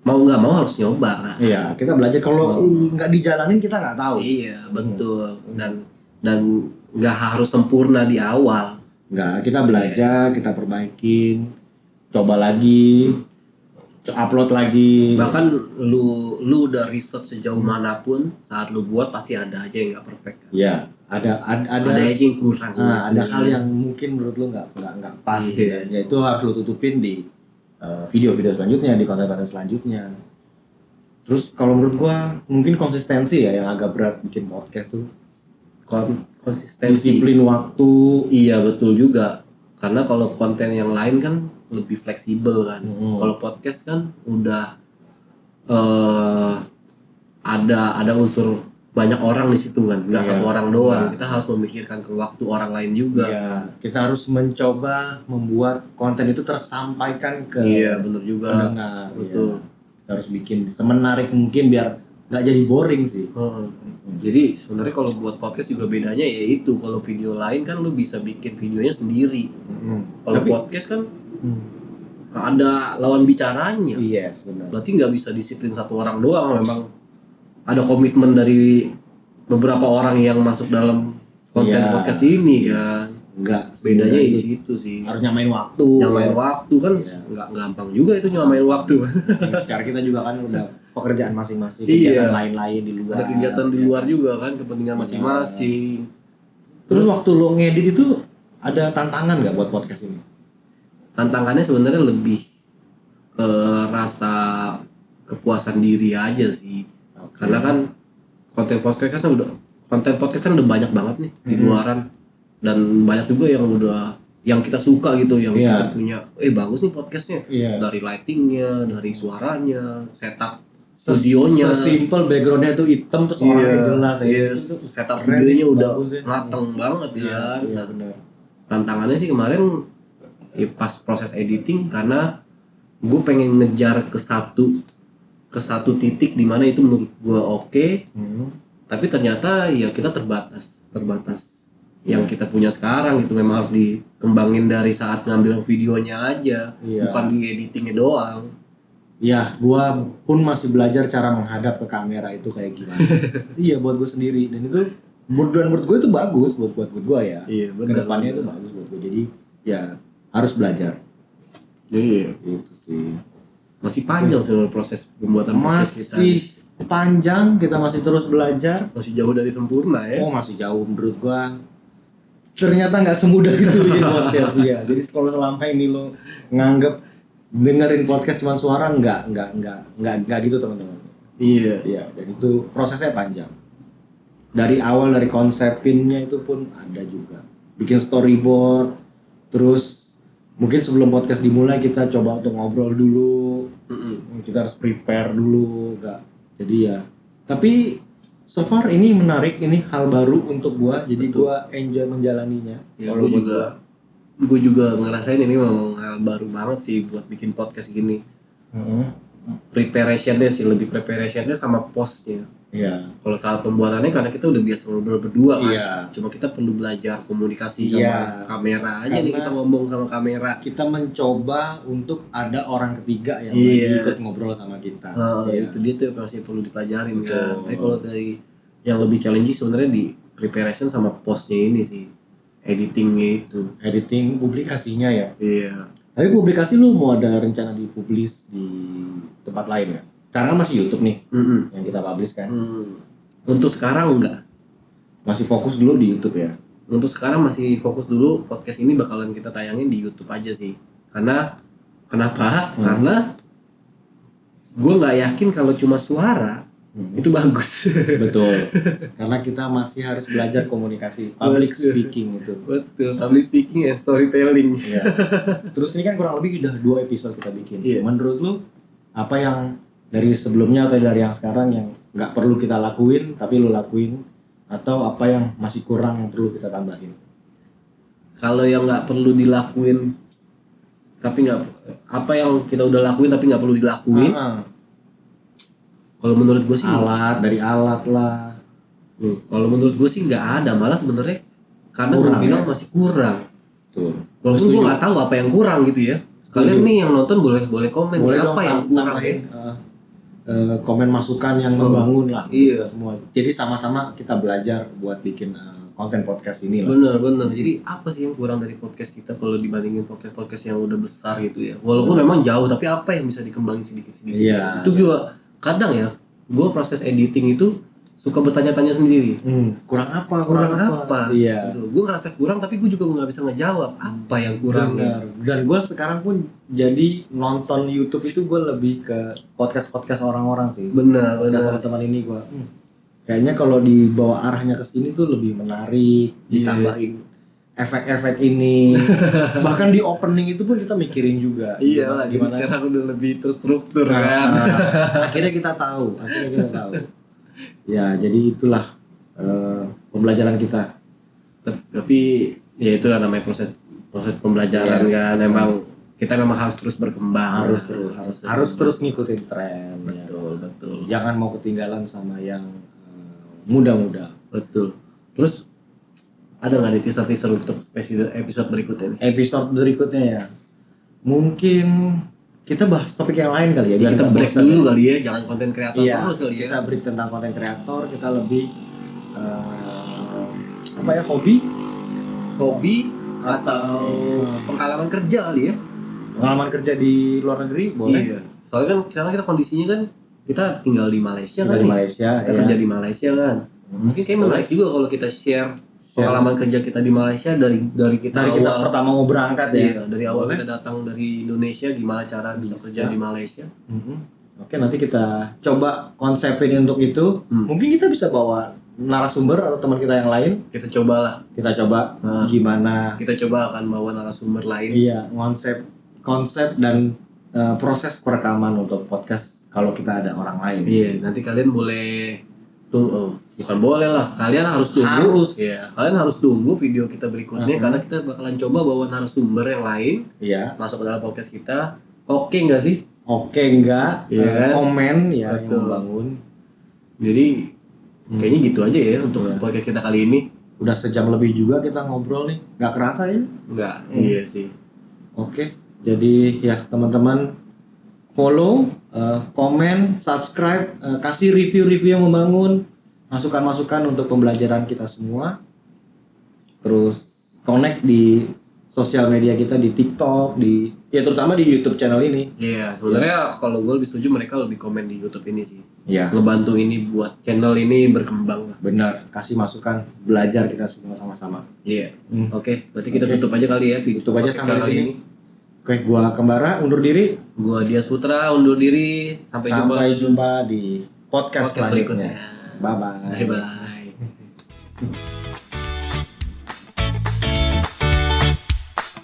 mau nggak mau harus nyoba. Iya, kita belajar. Kalau nggak dijalanin kita nggak tahu. Iya, betul. Dan nggak harus sempurna di awal. Nggak, kita belajar, kita perbaikin, coba lagi, upload lagi. Bahkan lu udah riset sejauh manapun, saat lu buat pasti ada aja yang nggak perfect. Ya, ada aja yang kurang. Ada hal yang mungkin menurut lu nggak pas. Iya. Ya itu harus lu tutupin di video-video selanjutnya, di konten-konten selanjutnya. Terus kalau menurut gua mungkin konsistensi ya yang agak berat bikin podcast tuh. Konsistensi. Disiplin waktu. Iya, betul juga. Karena kalau konten yang lain kan lebih fleksibel kan. Kalau podcast kan udah ada unsur banyak orang di situ kan, nggak satu orang doang. Kita harus memikirkan ke waktu orang lain juga. Iya, kita harus mencoba membuat konten itu tersampaikan ke benar juga. pendengar. Betul. Kita harus bikin semenarik mungkin biar nggak jadi boring sih. Jadi sebenarnya kalau buat podcast juga bedanya yaitu kalau video lain kan lu bisa bikin videonya sendiri. Kalau podcast kan ada lawan bicaranya. Iya, benar. Berarti nggak bisa disiplin satu orang doang. Memang ada komitmen dari beberapa orang yang masuk dalam konten podcast ini kan. Enggak. Bedanya di situ sih. Harus nyamain waktu. Nyamain waktu kan nggak gampang juga itu nyamain waktu. Secara kita juga kan udah pekerjaan masing-masing, Iya. kegiatan lain-lain di luar. Ada kegiatan di luar juga kan, kepentingan masing-masing. Terus waktu lo ngedit itu ada tantangan nggak buat podcast ini? Tantangannya sebenarnya lebih ke rasa kepuasan diri aja sih. Karena kan konten podcast kan udah banyak banget nih di luaran, dan banyak juga yang kita suka gitu, yang kita punya bagus nih podcastnya. Dari lightingnya, dari suaranya, setup studionya, sesimpel backgroundnya tuh hitam terus orangnya jelas setup videonya udah mateng banget ya. Benar. Tantangannya sih kemarin pas proses editing, karena gue pengen ngejar ke satu titik di mana itu menurut gue oke. Tapi ternyata ya kita terbatas yang kita punya sekarang itu memang harus dikembangin dari saat ngambil videonya aja, bukan di editingnya doang. Ya, gua pun masih belajar cara menghadap ke kamera itu kayak gimana. Iya, buat gue sendiri, dan itu menurut gue itu bagus buat gue ya. Iya, benar. Kedepannya itu bagus buat gue. Jadi ya harus belajar. Iya, itu sih. Masih panjang sebenarnya proses pembuatan podcast kita. panjang, kita masih terus belajar. Masih jauh dari sempurna ya. Oh masih jauh menurut gua. Ternyata nggak semudah itu bikin podcast ya. Jadi kalau selama ini lo nganggep dengerin podcast cuma suara, nggak gitu teman-teman. Iya. Iya, dan itu prosesnya panjang. Dari awal, dari konsepinnya itu pun ada juga. Bikin storyboard, terus mungkin sebelum podcast dimulai kita coba untuk ngobrol dulu. Kita harus prepare dulu, enggak. Jadi ya. Tapi so far ini menarik, ini hal baru untuk gua, jadi Betul. gua enjoy menjalaninya. Ya, gue juga ngerasain ini memang hal baru banget sih buat bikin podcast gini. Preparationnya sih, lebih preparationnya sama postnya. Iya. Kalau saat pembuatannya karena kita udah biasa ngobrol berdua kan. Iya. Cuma kita perlu belajar komunikasi Iya. sama kamera aja nih, Karena kita ngomong sama kamera. Kita mencoba untuk ada orang ketiga yang Iya. ikut ngobrol sama kita. Iya. Itu dia tuh yang pasti perlu dipelajarin kan. Betul. Tapi kalau dari yang lebih challenging sebenarnya di preparation sama postnya ini sih, editingnya itu. Editing publikasinya ya. Iya. Tapi publikasi lu mau ada rencana dipublis di tempat lain ya? Karena masih YouTube nih yang kita publish kan. Untuk sekarang enggak. Masih fokus dulu di YouTube ya. Untuk sekarang masih fokus dulu, podcast ini bakalan kita tayangin di YouTube aja sih. Kenapa? Karena gue nggak yakin kalau cuma suara itu bagus. Betul. Karena kita masih harus belajar komunikasi, public speaking itu. Betul. Public speaking and storytelling. Ya. Terus ini kan kurang lebih udah 2 episode kita bikin. Iya. Menurut lu apa yang dari sebelumnya atau dari yang sekarang yang nggak perlu kita lakuin tapi lu lakuin, atau apa yang masih kurang yang perlu kita tambahin? Kalau yang nggak perlu dilakuin tapi nggak, apa yang kita udah lakuin tapi nggak perlu dilakuin. Kalau menurut gue sih Dari alat lah. Kalau menurut gue sih nggak ada, malah sebenarnya karena gue Kurang, bilang ya? masih kurang. Tuh. Walaupun Setuju. gue nggak tahu apa yang kurang gitu ya. Kalian Setuju. nih yang nonton boleh komen Boleh apa dong yang kurang tambahin, ya. komen masukan yang membangun lah. Iya. Semua. Jadi sama-sama kita belajar buat bikin konten podcast ini lah. Bener. Jadi apa sih yang kurang dari podcast kita kalau dibandingin podcast yang udah besar gitu ya? Walaupun memang jauh, tapi apa yang bisa dikembangin sedikit-sedikit? Iya. Itu juga kadang ya, gue proses editing itu suka bertanya-tanya sendiri. Kurang apa? Iya. Iya. Gitu. Gue ngerasa kurang, tapi gue juga nggak bisa ngejawab apa yang kurang. Benar. Dan gue sekarang pun jadi nonton YouTube itu gue lebih ke podcast orang-orang sih. Benar. Teman-teman ini gue kayaknya kalau dibawa arahnya ke sini tuh lebih menarik, ditambahin efek-efek ini. Bahkan di opening itu pun kita mikirin juga. Iya lah, gimana sekarang udah lebih terstruktur kan. akhirnya kita tahu. Ya, jadi itulah pembelajaran kita. Tapi ya itulah namanya proses pembelajaran kan. Kita memang harus terus berkembang. Harus terus ngikutin tren. Betul. Jangan mau ketinggalan sama yang muda-muda. Betul. Terus ada nggak nih teaser untuk episode berikutnya nih? Episode berikutnya ya, mungkin kita bahas topik yang lain kali ya. Biar kita break bosan dulu ya. kali ya, jangan konten kreator Iya, terus kali ya. kita break tentang konten kreator, kita lebih hobi atau pengalaman kerja kali ya. pengalaman kerja di luar negeri boleh. Iya. Soalnya kan sekarang kita kondisinya kan kita tinggal di Malaysia kan. Dari nih. Malaysia, Kita ya. kerja di Malaysia kan. Mungkin kayak menarik juga kalau kita share pengalaman kerja kita di Malaysia dari kita Dari awal. kita pertama mau berangkat ya. Iya, dari awal Boleh. kita datang dari Indonesia, gimana cara bisa kerja di Malaysia. Oke, nanti kita coba konsepin untuk itu. Mungkin kita bisa bawa narasumber atau teman kita yang lain. Kita cobalah. Kita coba gimana. Kita coba akan bawa narasumber lain. Iya, konsep dan proses perekaman untuk podcast kalau kita ada orang lain. Iya, nanti kalian boleh tunggu. Bukan boleh lah, kalian harus tunggu. Iya, kalian harus tunggu video kita berikutnya karena kita bakalan coba bawa narasumber yang lain. Iya. Masuk ke dalam podcast kita. Oke nggak sih? Oke enggak? Iya. Komen ya yang Betul. membangun. Jadi kayaknya gitu aja ya untuk podcast kita kali ini. Udah sejam lebih juga kita ngobrol nih. Nggak kerasa ya? Enggak, iya sih. Oke. Jadi ya teman-teman follow, komen, subscribe, kasih review-review yang membangun, masukan-masukan untuk pembelajaran kita semua. Terus connect di sosial media kita di TikTok, ya terutama di YouTube channel ini. Iya, sebenarnya kalau gue lebih setuju mereka lebih komen di YouTube ini sih. Iya. Ngebantu ini buat channel ini berkembang. Benar, kasih masukan, belajar kita semua sama-sama. Iya. Hmm. Oke, berarti kita Oke. tutup aja kali ya. Tutup aja podcast sampai kali sini. Oke, gua Kembara undur diri. Gua Dias Putra undur diri. Sampai jumpa di podcast berikutnya. selanjutnya. Bye bye. Bye bye.